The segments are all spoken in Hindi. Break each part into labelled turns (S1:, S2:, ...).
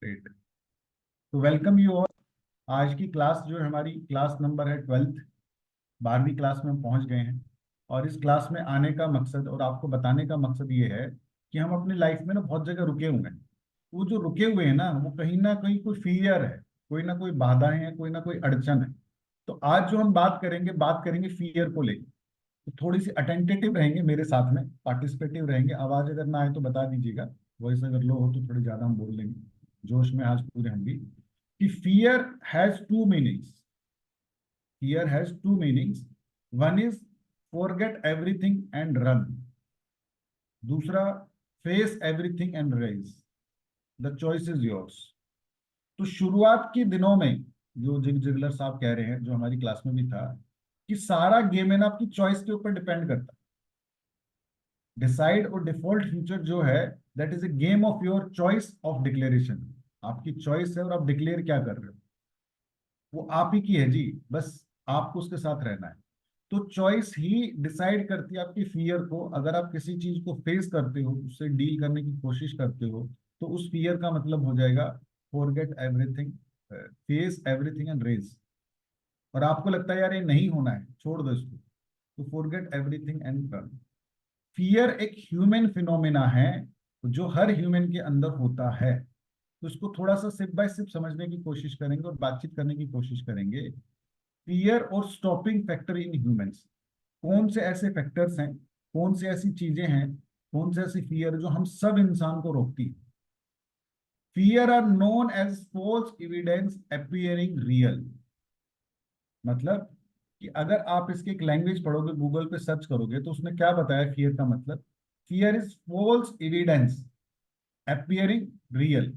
S1: ग्रेट। तो वेलकम यू ऑल। आज की क्लास जो है हमारी क्लास नंबर है 12th। 12वीं क्लास में हम पहुंच गए हैं। और इस क्लास में आने का मकसद और आपको बताने का मकसद ये है कि हम अपनी लाइफ में ना बहुत जगह रुके हुए हैं। वो जो रुके हुए हैं वो कहीं ना कहीं कोई फियर है, कोई ना कोई बाधाएं हैं, कोई ना कोई अड़चन है। तो आज जो हम बात करेंगे फियर को लेकर। तो थोड़ी सी अटेंटेटिव रहेंगे, मेरे साथ में पार्टिसिपेटिव रहेंगे। आवाज अगर ना आए तो बता दीजिएगा। वॉइस अगर लो हो तो थोड़ी ज्यादा हम बोल लेंगे, जोश में आज पूरे हम भी। कि fear has two meanings. Fear has two meanings. One is forget everything and run. दूसरा, face everything and rise. The choice is yours. तो शुरुआत के दिनों में जो जिग जिगलर साहब कह रहे हैं, जो हमारी क्लास में भी था, कि सारा गेम है ना आपकी चॉइस के ऊपर डिपेंड करता है। डिसाइड और डिफॉल्ट फ्यूचर जो है, that is a game of your choice of declaration. आपकी चॉइस है और आप डिक्लेयर क्या कर रहे हो, वो आप ही की है जी। बस आपको उसके साथ रहना है। तो चॉइस ही डिसाइड करती है आपकी फियर को। अगर आप किसी चीज को फेस करते हो, उससे डील करने की कोशिश करते हो, तो उस फियर का मतलब हो जाएगा forget everything, face everything and rise. और आपको लगता है यार ये नहीं होना है, छोड़ दो इसको, तो forget everything and run. Fear एक ह्यूमन फिनोमेना है जो हर ह्यूमन के अंदर होता है। तो इसको थोड़ा सा सिप बाय सिप समझने की कोशिश करेंगे और बातचीत करने की कोशिश करेंगे। फियर और स्टॉपिंग फैक्टर इन ह्यूमंस। कौन से ऐसे फैक्टर्स हैं, कौन सी ऐसी चीजें हैं, कौन से ऐसी फियर जो हम सब इंसान को रोकती है। Fear are known as false evidence appearing real. मतलब कि अगर आप इसकी एक लैंग्वेज पढ़ोगे, गूगल पे सर्च करोगे, तो उसने क्या बताया फियर का मतलब। Fear is false evidence appearing real.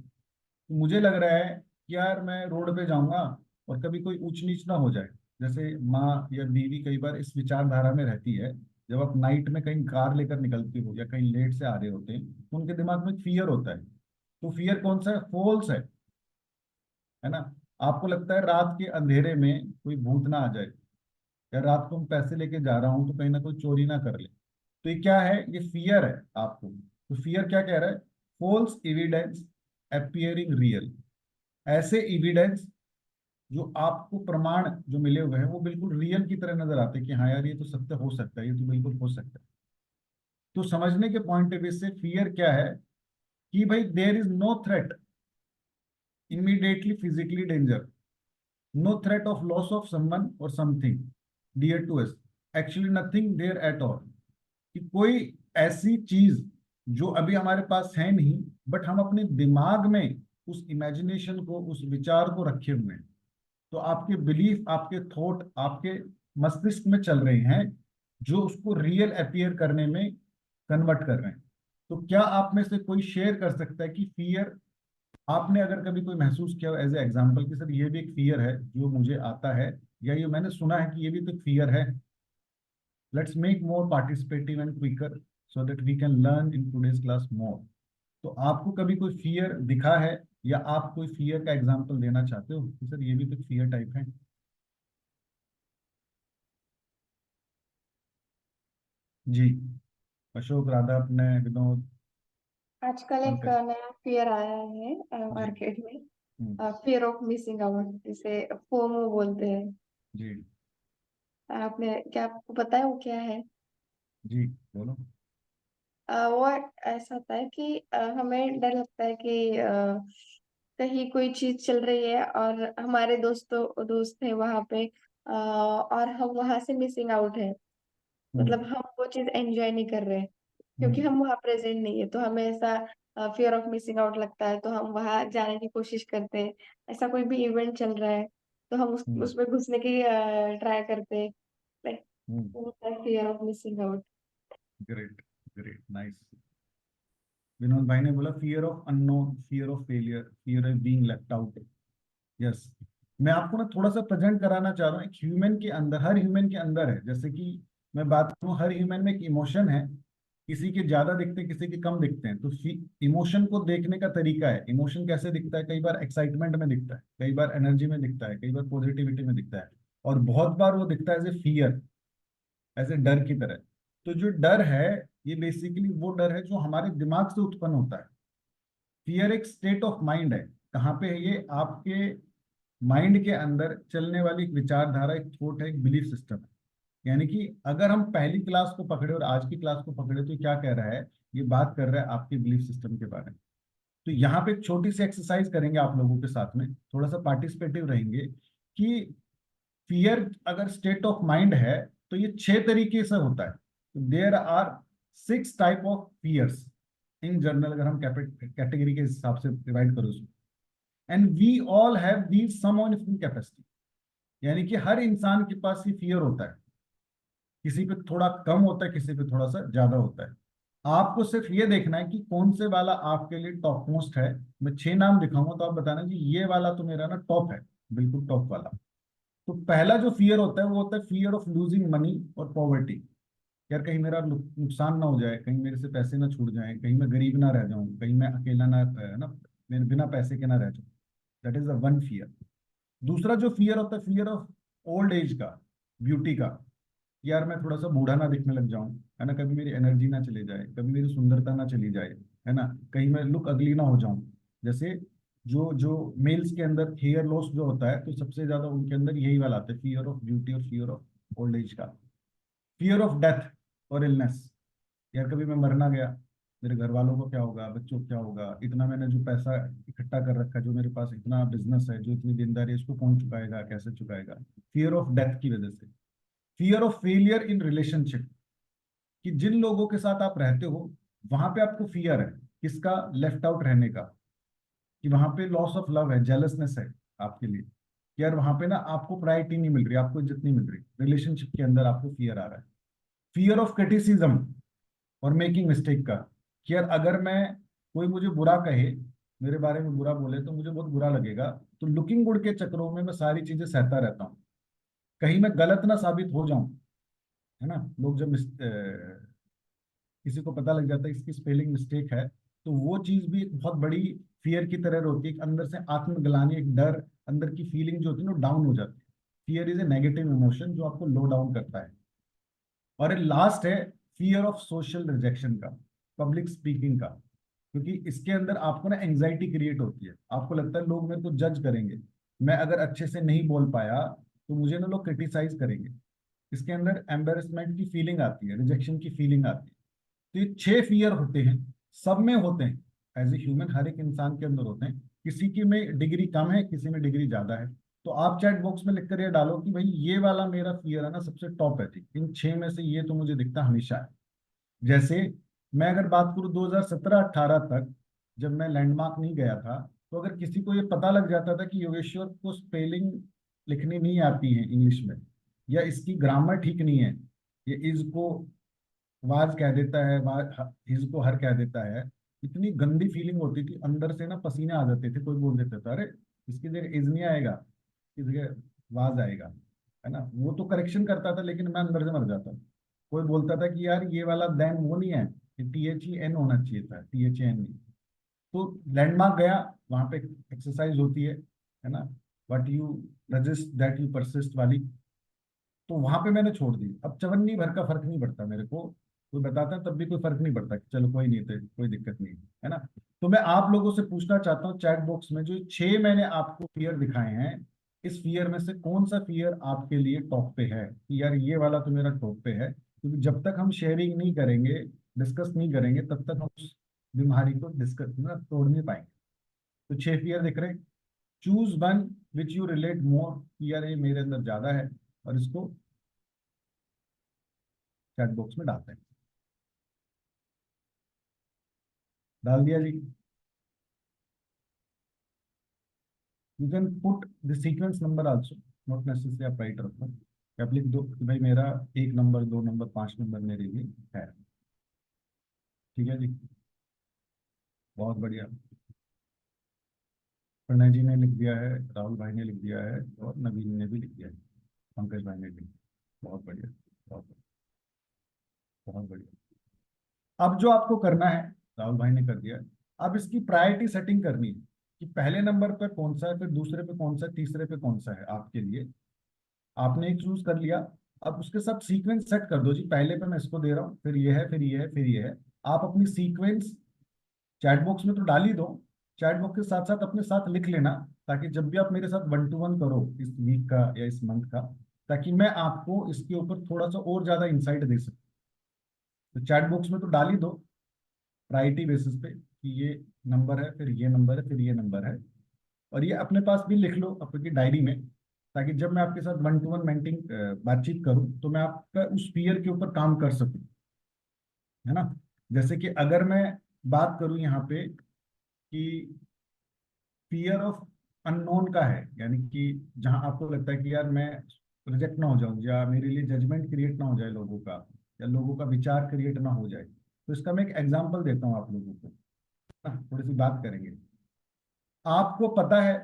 S1: मुझे लग रहा है कि यार मैं रोड पे जाऊंगा और कभी कोई ऊंच नीच ना हो जाए। जैसे माँ या बीवी कई बार इस विचारधारा में रहती है। जब आप नाइट में कहीं कार लेकर निकलते हो या कहीं लेट से आ रहे होते हैं, तो उनके दिमाग में फियर होता है। तो फियर कौन सा है? फॉल्स है ना। आपको लगता है रात के अंधेरे में कोई भूत ना आ जाए, या रात को मैं पैसे लेके जा रहा हूं तो कहीं ना कोई चोरी ना कर ले। तो ये क्या है? ये फियर है आपको। तो फियर क्या कह रहा है? False evidence appearing real. ऐसे एविडेंस जो आपको प्रमाण जो मिले हुए हैं वो बिल्कुल रियल की तरह नजर आते हैं कि हाँ यार ये तो सत्य हो सकता है, ये तो बिल्कुल हो सकता है। तो समझने के पॉइंट ऑफ व्यू से फियर क्या है, कि भाई there is no threat immediately physically danger, no threat of loss of someone और something dear to us, actually nothing there at all. कि कोई ऐसी चीज जो अभी हमारे पास है नहीं, बट हम अपने दिमाग में उस इमेजिनेशन को, उस विचार को रखे हुए हैं। तो आपके बिलीफ, आपके थॉट आपके मस्तिष्क में चल रहे हैं, जो उसको रियल अपीयर करने में कन्वर्ट कर रहे हैं। तो क्या आप में से कोई शेयर कर सकता है कि फियर आपने अगर कभी कोई महसूस किया एज ए एग्जाम्पल कि सर ये भी एक फियर है जो मुझे आता है, या ये मैंने सुना है कि ये भी तो एक फियर है। Let's make more participative and quicker so that we can learn in today's class more. तो आपको कभी कोई फियर दिखा है, या आप कोई फियर का एग्जाम्पल देना चाहते हो कि सर ये भी तो फियर टाइप है? जी। अशोक, राधा, अपने विनोद,
S2: आजकल एक
S1: पंकज।
S2: नया फियर आया है
S1: जी।
S2: मार्केट
S1: हम्म।
S2: में। फियर ऑफ मिसिंग आउट, जिसे फोमो बोलते हैं।
S1: जी।
S2: आपने क्या आपको पता है वो क्या है?
S1: जी, बोलो।
S2: वो ऐसा होता है कि हमें डर लगता है कि कहीं कोई चीज चल रही है और हमारे दोस्त हैं वहां पे, और हम वहां से मिसिंग आउट है।
S1: हम्म।
S2: मतलब हम वो चीज एंजॉय नहीं कर रहे हैं क्योंकि
S1: हम्म।
S2: हम वहाँ प्रेजेंट नहीं है, तो हमें ऐसा फियर ऑफ मिसिंग आउट लगता है, तो हम वहाँ जाने की कोशिश करते हैं। ऐसा कोई भी इवेंट चल रहा है तो हम
S1: हम्म।
S2: उसमें घुसने की ट्राई करते हैं। लाइक
S1: हम्म।
S2: वो होता है fear of missing out.
S1: Great. Great, nice. Vinod भाई ने बोला fear of unknown, fear of failure, fear of being left out. Yes. मैं आपको ना थोड़ा सा प्रेजेंट कराना चाह रहा हूँ। एक ह्यूमन के अंदर, हर ह्यूमन के अंदर है। जैसे कि मैं बात करूँ, हर ह्यूमन में एक इमोशन है। किसी के ज्यादा दिखते हैं, किसी के कम दिखते हैं। तो इमोशन को देखने का तरीका है। इमोशन कैसे दिखता है? कई बार एक्साइटमेंट में दिखता है, कई बार एनर्जी में दिखता है, कई बार पॉजिटिविटी में दिखता है, और बहुत बार वो दिखता है as a fear, as a डर की तरह। तो जो डर है, ये बेसिकली वो डर है जो हमारे दिमाग से उत्पन्न होता है। फियर एक स्टेट ऑफ माइंड है, कहाँ पे है ये? आपके माइंड के अंदर चलने वाली एक विचारधारा, एक थॉट है, एक बिलीफ सिस्टम है। यानी कि अगर हम पहली क्लास को पकड़े और आज की क्लास को पकड़े तो ये क्या कह रहा है? ये बात कर रहा है आपके बिलीफ सिस्टम के बारे में। तो यहाँ पे एक छोटी सी एक्सरसाइज करेंगे आप लोगों के साथ में, थोड़ा सा पार्टिसिपेटिव रहेंगे कि फियर अगर स्टेट ऑफ माइंड है तो ये 6 तरीके से होता है। There are 6 type of fears in general, अगर हम कैटेगरी के हिसाब से डिवाइड करो उसको। And we all have these some on capacity, यानी कि हर इंसान के पास ये फियर होता है। किसी पे थोड़ा कम होता है, किसी पे थोड़ा सा ज्यादा होता है। आपको सिर्फ ये देखना है कि कौन से वाला आपके लिए टॉप मोस्ट है। मैं 6 नाम दिखाऊंगा तो आप बताना कि ये वाला तो मेरा ना टॉप है, बिल्कुल टॉप वाला। तो पहला जो फियर होता है वो होता है फियर ऑफ लूजिंग मनी और पॉवर्टी। यार कहीं मेरा नुकसान ना हो जाए, कहीं मेरे से पैसे ना छूट जाए, कहीं मैं गरीब ना रह जाऊं, कहीं मैं अकेला ना ना मेरे बिना पैसे के ना रह जाऊं। That is the one fear. दूसरा जो फियर होता है फियर ऑफ ओल्ड एज का, ब्यूटी का। यार मैं थोड़ा सा बूढ़ा ना दिखने लग जाऊं, है ना, कभी मेरी एनर्जी ना चली जाए, कभी मेरी सुंदरता ना चली जाए, है ना, कहीं मैं लुक अगली ना हो जाऊं। जैसे जो जो मेल्स के अंदर हेयर लॉस जो होता है तो सबसे ज्यादा उनके अंदर यही वाला आता है, फियर ऑफ ब्यूटी और फियर ऑफ ओल्ड एज का। फियर ऑफ डेथ और इलनेस। यार कभी मैं मर ना गया, मेरे घर वालों को क्या होगा, बच्चों को क्या होगा, इतना मैंने जो पैसा इकट्ठा कर रखा है, जो मेरे पास इतना बिजनेस है, जो इतनी देनदारी है, इसको कौन चुकाएगा, कैसे चुकाएगा। फियर ऑफ डेथ की वजह से। Fear of failure in relationship, कि जिन लोगों के साथ आप रहते हो वहां पे आपको फियर है किसका? लेफ्ट आउट रहने का। कि वहां पे लॉस ऑफ लव है, जेलसनेस है आपके लिए। कि यार वहां पे ना आपको प्रायोरिटी नहीं मिल रही, आपको इज्जत नहीं मिल रही, रिलेशनशिप के अंदर आपको फियर आ रहा है। फियर ऑफ क्रिटिसिज्म और मेकिंग मिस्टेक का। कि यार अगर मैं, कोई मुझे बुरा कहे, मेरे बारे में बुरा बोले तो मुझे बहुत बुरा लगेगा। तो लुकिंग गुड के चक्करों में मैं सारी चीजें सहता रहता हूँ, कहीं मैं गलत ना साबित हो जाऊं, है ना। लोग जब किसी को पता लग जाता है इसकी स्पेलिंग मिस्टेक है, तो वो चीज भी एक बहुत बड़ी फियर की तरह होती है। एक अंदर से आत्मग्लानि, एक डर, अंदर की फीलिंग जो होती है ना डाउन हो जाती है। Fear is a negative emotion जो आपको लो डाउन करता है। और लास्ट है फियर ऑफ सोशल रिजेक्शन का, पब्लिक स्पीकिंग का। क्योंकि इसके अंदर आपको ना एंजाइटी क्रिएट होती है, आपको लगता है लोग मेरे को जज करेंगे, मैं अगर अच्छे से नहीं बोल पाया तो मुझे ना लोग क्रिटिसाइज करेंगे। इसके अंदर एम्बेरसमेंट की फीलिंग आती है, रिजेक्शन की फीलिंग आती है। तो ये 6 फियर होते हैं, सब में होते हैं। एज ए ह्यूमन हर एक इंसान के अंदर होते हैं। किसी की में डिग्री कम है, किसी में डिग्री ज्यादा है। तो आप चैट बॉक्स में लिखकर ये डालो कि भाई ये वाला मेरा फियर है ना सबसे टॉप है जी, इन 6 में से ये तो मुझे दिखता हमेशा है। जैसे मैं अगर बात करूं 2017-18 तक, जब मैं लैंडमार्क नहीं गया था, तो अगर किसी को ये पता लग जाता था कि योगेश्वर को स्पेलिंग लिखनी नहीं आती है इंग्लिश में, या इसकी ग्रामर ठीक नहीं है, ये इज को वाज कह देता है, हिज को हर कह देता है, इतनी गंदी फीलिंग होती थी, अंदर से ना पसीने आ जाते थे। कोई बोल देता था अरे इसकी जगह इज नहीं आएगा, इसकी जगह वाज आएगा, है ना। वो तो करेक्शन करता था लेकिन मैं अंदर से मर जाता। कोई बोलता था कि यार ये वाला देन वो नहीं है, THEN होना चाहिए था, THEN नहीं। तो लैंडमार्क गया, वहां पे एक्सरसाइज होती है ना, what you resist that you persist वाली। तो वहां पे मैंने छोड़ दी। अब चवन्नी भर का फर्क नहीं पड़ता मेरे को, कोई बताता है तब भी कोई फर्क नहीं पड़ता कि चलो कोई नहीं थे, कोई दिक्कत नहीं, है ना। तो मैं आप लोगों से पूछना चाहता हूँ चैट बॉक्स में, जो 6 मैंने आपको फियर दिखाए हैं, इस फियर में से कौन सा फियर आपके लिए टॉप पे है? कि यार ये वाला तो मेरा टॉप पे है। क्योंकि जब तक हम शेयरिंग नहीं करेंगे, डिस्कस नहीं करेंगे, तब तक हम उस बीमारी को डिस्कस ना तोड़ नहीं पाएंगे। तो 6 फियर दिख रहे। Choose one which you relate मोर, यार ये मेरे अंदर ज्यादा है, और इसको चैट बॉक्स में डालते हैं। डाल दिया जी। You can put the sequence number also, not necessary आप राइट रखो। आप लिख दो कि भाई मेरा 1 नंबर, 2 नंबर, 5 नंबर मेरे लिए है। ठीक है जी, बहुत बढ़िया। प्रणय जी ने लिख दिया है, राहुल भाई ने लिख दिया है, और नवीन ने भी लिख दिया है, पंकज भाई ने भी। बहुत बढ़िया, बहुत बढ़िया, बहुत बढ़िया। अब जो आपको करना है, राहुल भाई ने कर दिया है। अब इसकी प्रायोरिटी सेटिंग करनी है कि पहले नंबर पर कौन सा है, फिर दूसरे पे कौन सा है, तीसरे पे कौन सा है आपके लिए। आपने एक चूज कर लिया। अब उसके साथ सीक्वेंस सेट कर दो जी, पहले पे मैं इसको दे रहा हूँ, फिर ये है, फिर ये है, फिर ये है। आप अपनी सीक्वेंस चैट बॉक्स में तो डाल ही दो, चैट बॉक्स के साथ साथ अपने साथ लिख लेना, ताकि जब भी आप मेरे साथ 1-to-1 करो इस वीक का या इस मंथ का, ताकि मैं आपको इसके ऊपर थोड़ा सा और ज्यादा इंसाइट दे सकूं। तो चैट बॉक्स में तो डाल ही दो प्रायोरिटी बेसिस पे कि ये नंबर है, फिर ये नंबर है, फिर ये नंबर है। और ये अपने पास भी लिख लो अपनी डायरी में, ताकि जब मैं आपके साथ 1-to-1 मेंटिंग बातचीत करूं तो मैं आपका उस फियर के ऊपर काम कर सकूं, है ना। जैसे कि अगर मैं बात करूं यहाँ पे कि फियर ऑफ अननोन का है, यानी कि जहां आपको लगता है कि यार मैं रिजेक्ट ना हो जाऊं, या मेरे लिए जजमेंट क्रिएट ना हो जाए लोगों का, या लोगों का विचार क्रिएट ना हो जाए, तो इसका मैं एक एग्जांपल देता हूँ आप लोगों को, थोड़ी सी बात करेंगे। आपको पता है,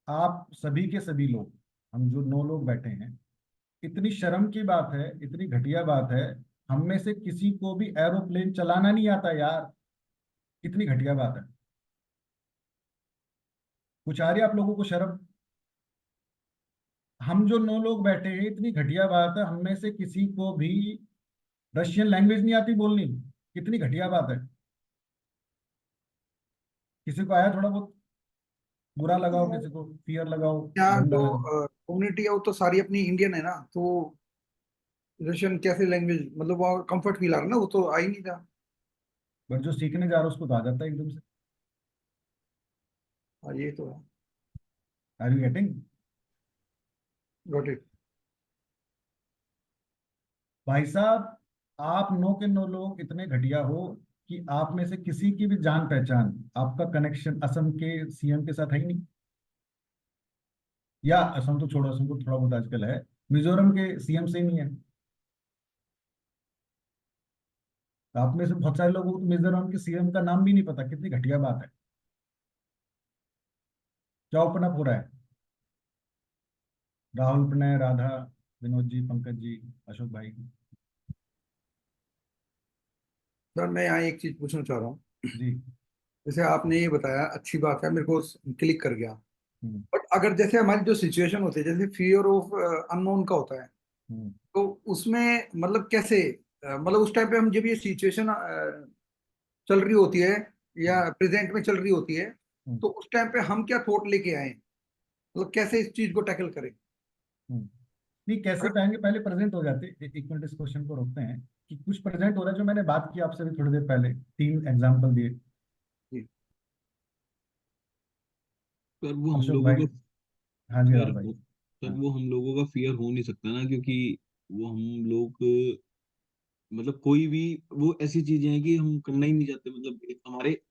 S1: आप सभी के सभी लोग, हम जो 9 लोग बैठे हैं, इतनी शर्म की बात है, इतनी घटिया बात है, हम में से किसी को भी एरोप्लेन चलाना नहीं आता यार। कितनी घटिया बात है। कुछ आ रही है आप लोगों को शर्म? हम जो 9 लोग बैठे हैं, इतनी घटिया बात है, हम में से किसी को भी रशियन लैंग्वेज नहीं आती बोलनी। कितनी घटिया बात है। किसी को आया थोड़ा बहुत? बुरा लगाओ, किसी को फियर लगाओ,
S3: यहाँ
S1: गंदा
S3: जो
S1: लगाओ।
S3: कम्युनिटी है वो तो सारी अपनी इंडियन है ना, तो रशियन कैसे लैंग्वेज, मतलब वो कंफर्ट फील आ रहा है ना, वो तो आ ही नहीं था।
S1: बट जो सीखने जा रहा है उसको तो आ जाता है एकदम से।
S3: हाँ ये तो है।
S1: Are you getting?
S3: Got it.
S1: भाई साहब, आप 9 के 9 लोग इतने घटिया हो कि आप में से किसी की भी जान पहचान, आपका कनेक्शन असम के सीएम के साथ है ही नहीं। या असम तो छोड़ो, असम तो थोड़ा बहुत आजकल है, मिजोरम के सीएम से ही नहीं है। आप में से बहुत सारे लोगों को तो मिजोरम के सीएम का नाम भी नहीं पता। कितनी घटिया बात है। क्या ओपन अप हो रहा है? राहुल, प्रणय, राधा, विनोद जी, पंकज जी, अशोक भाई।
S3: सर मैं यहाँ एक चीज पूछना चाह रहा हूँ।
S1: जी।
S3: जैसे आपने ये बताया, अच्छी बात है, मेरे को क्लिक कर गया।
S1: हम्म।
S3: बट अगर जैसे हमारी जो सिचुएशन होती है, जैसे फियर ऑफ अननोन का होता है,
S1: हम्म।
S3: तो उसमें मतलब कैसे, मतलब उस टाइम पे हम जब ये सिचुएशन चल रही होती है या
S1: हम्म।
S3: प्रेजेंट में चल रही होती है,
S1: हम्म।
S3: तो उस टाइम पे हम क्या थॉट लेके आए, मतलब कैसे इस चीज को टैकल करें।
S1: हम्म। नहीं, कैसे
S3: अगर
S1: पाएंगे? पहले प्रेजेंट हो जाते। एक मिनट इस क्वेश्चन को रोकते हैं कि कुछ प्रेजेंट हो रहा है, जो मैंने बात की आपसे भी थोड़ी देर पहले, 3 एग्जाम्पल दिए।
S3: जी,
S4: पर वो हम
S1: अशोक
S4: लोगों
S1: भाई।
S4: का
S1: हाँ जी,
S4: फियर
S1: राहुल भाई।
S4: हो पर
S1: हाँ।
S4: वो हम लोगों का फियर हो नहीं सकता ना, क्योंकि वो हम लोग मतलब कोई भी वो ऐसी चीजें हैं कि हम करना ही नहीं चाहते, मतलब एक हमारे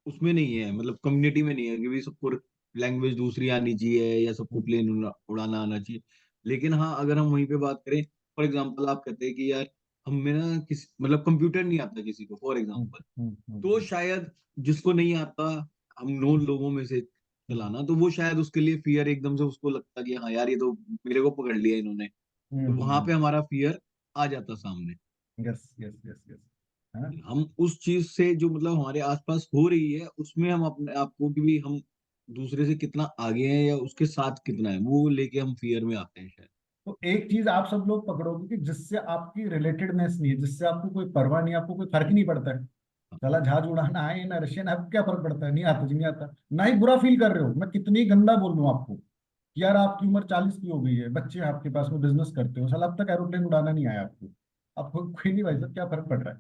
S4: उसमें नहीं है, मतलब कम्युनिटी में नहीं है कि भाई सबको लैंग्वेज दूसरी आनी चाहिए या सबको
S1: हम्म।
S4: प्लेन उड़ाना आना चाहिए। लेकिन हाँ, अगर हम वहीं पे बात करें, फॉर एग्जांपल आप कहते हैं कि यार हमें ना किसी मतलब कंप्यूटर नहीं आता किसी को, फॉर
S1: हम्म।
S4: एग्जांपल,
S1: हम्म।
S4: तो शायद जिसको नहीं आता हम 9 लोगों में से
S1: हम्म।
S4: चलाना, तो वो शायद उसके लिए फियर एकदम से उसको लगता कि हाँ यार ये तो मेरे को पकड़ लिया इन्होंने, तो वहां पे हमारा फियर आ जाता सामने।
S1: Yes, yes, yes, yes. है ना।
S4: हम उस चीज से जो मतलब हमारे आसपास हो रही है उसमें हम अपने आप को कि भी हम दूसरे से कितना आगे हैं या उसके साथ कितना है वो लेके हम फियर में आते हैं शायद।
S1: तो एक चीज आप सब लोग पकड़ोगे कि जिससे आपकी रिलेटेडनेस नहीं है, जिससे आपको कोई परवाह नहीं, आपको कोई फर्क नहीं पड़ता है। चला जहाज उड़ाना है ना रशियन, आपको क्या फर्क पड़ता है? नहीं आता जी, नहीं आता। ना ही बुरा फील कर रहे हो। मैं कितनी गंदा बोल लूं आपको कि यार आपकी उम्र 40 की हो गई है, बच्चे हैं आपके पास में, बिजनेस करते हो, साला अब तक एरोप्लेन उड़ाना नहीं आया आपको। आपको कोई नहीं, भाई साहब क्या फर्क पड़ रहा है?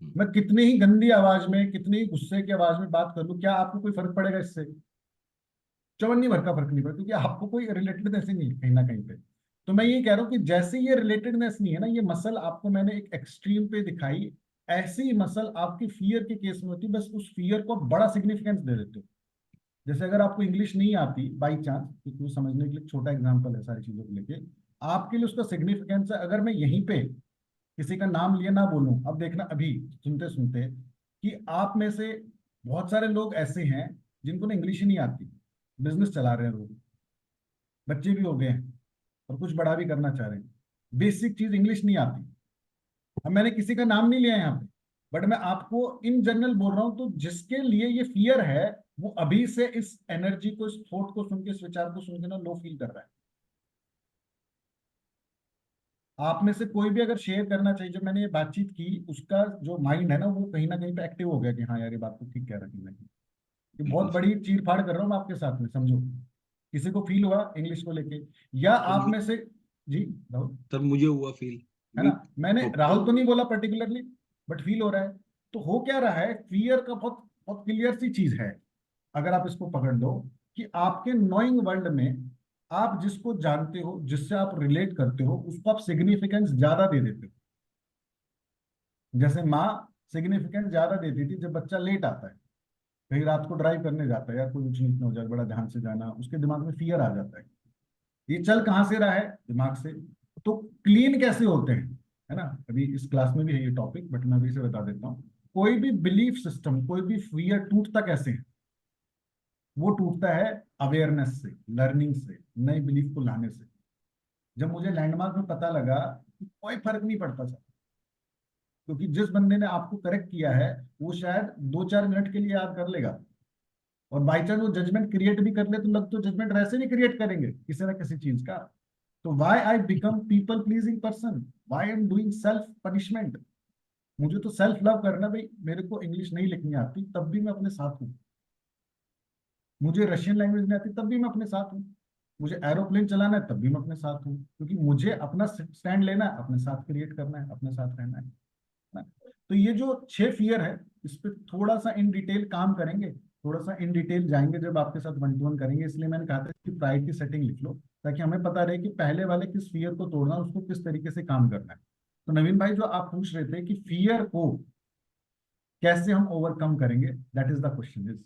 S4: हम्म।
S1: मैं कितनी ही गंदी आवाज में, कितनी ही गुस्से की आवाज में बात कर लूं, क्या आपको कोई फर्क पड़ेगा इससे? चवन्नी भर का फर्क नहीं पड़ता, क्योंकि आपको कोई रिलेटेडनेस ही नहीं है कहीं ना कहीं पे। तो मैं ये कह रहा हूँ कि जैसे ये रिलेटेडनेस नहीं है ना, ये मसल आपको मैंने एक एक्सट्रीम पे दिखाई, ऐसी ही मसल आपकी फियर के केस में होती है। बस उस फियर को आप बड़ा सिग्निफिकेंस दे देते हो। जैसे अगर आपको इंग्लिश नहीं आती बाई चांस, क्योंकि वो समझने के लिए छोटा एग्जाम्पल है सारी चीजों को लेके, आपके लिए उसका सिग्निफिकेंस है। अगर मैं यहीं पे किसी का नाम लिए ना बोलूं, अब देखना अभी सुनते सुनते कि आप में से बहुत सारे लोग ऐसे हैं जिनको ना इंग्लिश ही नहीं आती, बिजनेस चला रहे हैं लोग, बच्चे भी हो गए हैं और कुछ बड़ा भी करना चाह रहे हैं, बेसिक चीज इंग्लिश नहीं आती। अब मैंने किसी का नाम नहीं लिया यहाँ पे, बट मैं आपको इन जनरल बोल रहा हूँ। तो जिसके लिए ये फियर है, वो अभी से इस एनर्जी को, इस थॉट को सुन के, इस विचार को सुन के ना लो फील कर रहा है। आप में से कोई भी अगर शेयर करना चाहिए, जब मैंने ये बातचीत की, उसका जो माइंड है ना, वो कहीं ना कहीं पे एक्टिव हो गया कि हाँ यार ये बात तो ठीक कह रहा है कहीं ना कहीं। ये
S4: बिल्कुल
S1: बहुत
S4: सर।
S1: बड़ी चीर फाड़ कर रहा हूँ मैं आपके साथ में, समझो। किसी को फील हुआ इंग्लिश को लेके, या
S4: सर
S1: आप
S4: मुझे
S1: में से? जी राहुल,
S4: सर मुझे हुआ फील
S1: है
S4: कि
S1: ना, मैंने राहुल तो
S4: प्रॉपर।
S1: नहीं बोला पर्टिकुलरली, बट फील हो रहा है। तो हो क्या रहा है, फियर का बहुत बहुत क्लियर सी चीज है, अगर आप इसको पकड़ लो, कि आपके नोइंग वर्ल्ड में आप जिसको जानते हो, जिससे आप रिलेट करते हो, उसको आप सिग्निफिकेंस ज्यादा दे देते हो। जैसे माँ सिग्निफिकेंस ज्यादा देती थी जब बच्चा लेट आता है, कहीं रात को ड्राइव करने जाता है, या कोई ऊंच नीच ना हो जाए, बड़ा ध्यान से जाना, उसके दिमाग में फियर आ जाता है। ये चल कहाँ से रहा है, दिमाग से। तो क्लीन कैसे होते हैं, है ना, अभी इस क्लास में भी है ये टॉपिक, बट मैं अभी से बता देता हूँ। कोई भी बिलीफ सिस्टम, कोई भी फियर टूटता कैसे है? वो टूटता है अवेयरनेस से, लर्निंग से, नई बिलीफ को लाने से। जब मुझे लैंडमार्क में पता लगा कि कोई फर्क नहीं पड़ता था, क्योंकि जिस बंदे ने आपको करेक्ट किया है वो शायद 2-4 मिनट के लिए याद कर लेगा, और बाई चांस वो जजमेंट क्रिएट भी कर ले तो लग तो जजमेंट वैसे भी क्रिएट करेंगे किसी ना किसी चीज का। तो why I become people pleasing person, why am doing self punishment? मुझे तो सेल्फ लव करना, भाई मेरे को इंग्लिश नहीं लिखनी आती तब भी मैं अपने साथ हूँ, मुझे रशियन लैंग्वेज नहीं आती तब भी मैं अपने साथ हूँ, मुझे एरोप्लेन चलाना है तब भी मैं अपने साथ हूँ, क्योंकि मुझे अपना स्टैंड लेना है, अपने साथ क्रिएट करना है, अपने साथ रहना है ना। तो ये जो 6 फियर है, इस पे थोड़ा सा इन डिटेल काम करेंगे, थोड़ा सा इन डिटेल जाएंगे जब आपके साथ 1-to-1 करेंगे। इसलिए मैंने कहा था कि प्रायोरिटी सेटिंग लिख लो, ताकि हमें पता रहे कि पहले वाले किस फियर को तोड़ना, उसको किस तरीके से काम करना है। तो नवीन भाई, जो आप पूछ रहे थे कि फियर को कैसे हम ओवरकम करेंगे, that is the question is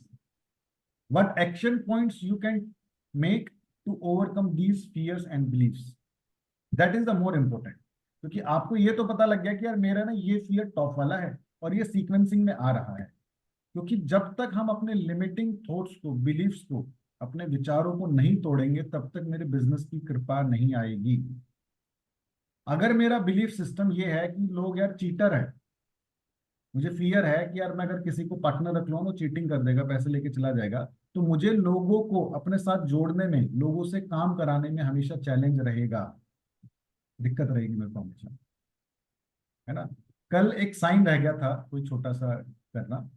S1: what action points you can make to overcome these fears and beliefs, that is the more important. क्योंकि आपको ये तो पता लग गया कि यार मेरा ना ये फियर टॉप वाला है और ये सीक्वेंसिंग में आ रहा है। क्योंकि जब तक हम अपने लिमिटिंग थॉट्स को, बिलीफ्स को, अपने विचारों को नहीं तोड़ेंगे, तब तक मेरे बिजनेस की कृपा नहीं आएगी। अगर मेरा बिलीफ सिस्टम ये है कि लोग यार चीटर है, मुझे फियर है कि यार मैं अगर किसी को पार्टनर रख लूंगा वो चीटिंग कर देगा, पैसे लेके चला जाएगा, तो मुझे लोगों को अपने साथ जोड़ने में, लोगों से काम कराने में हमेशा चैलेंज रहेगा, दिक्कत रहेगी मेरे को हमेशा, है ना। कल एक साइन रह गया था कोई छोटा सा करना,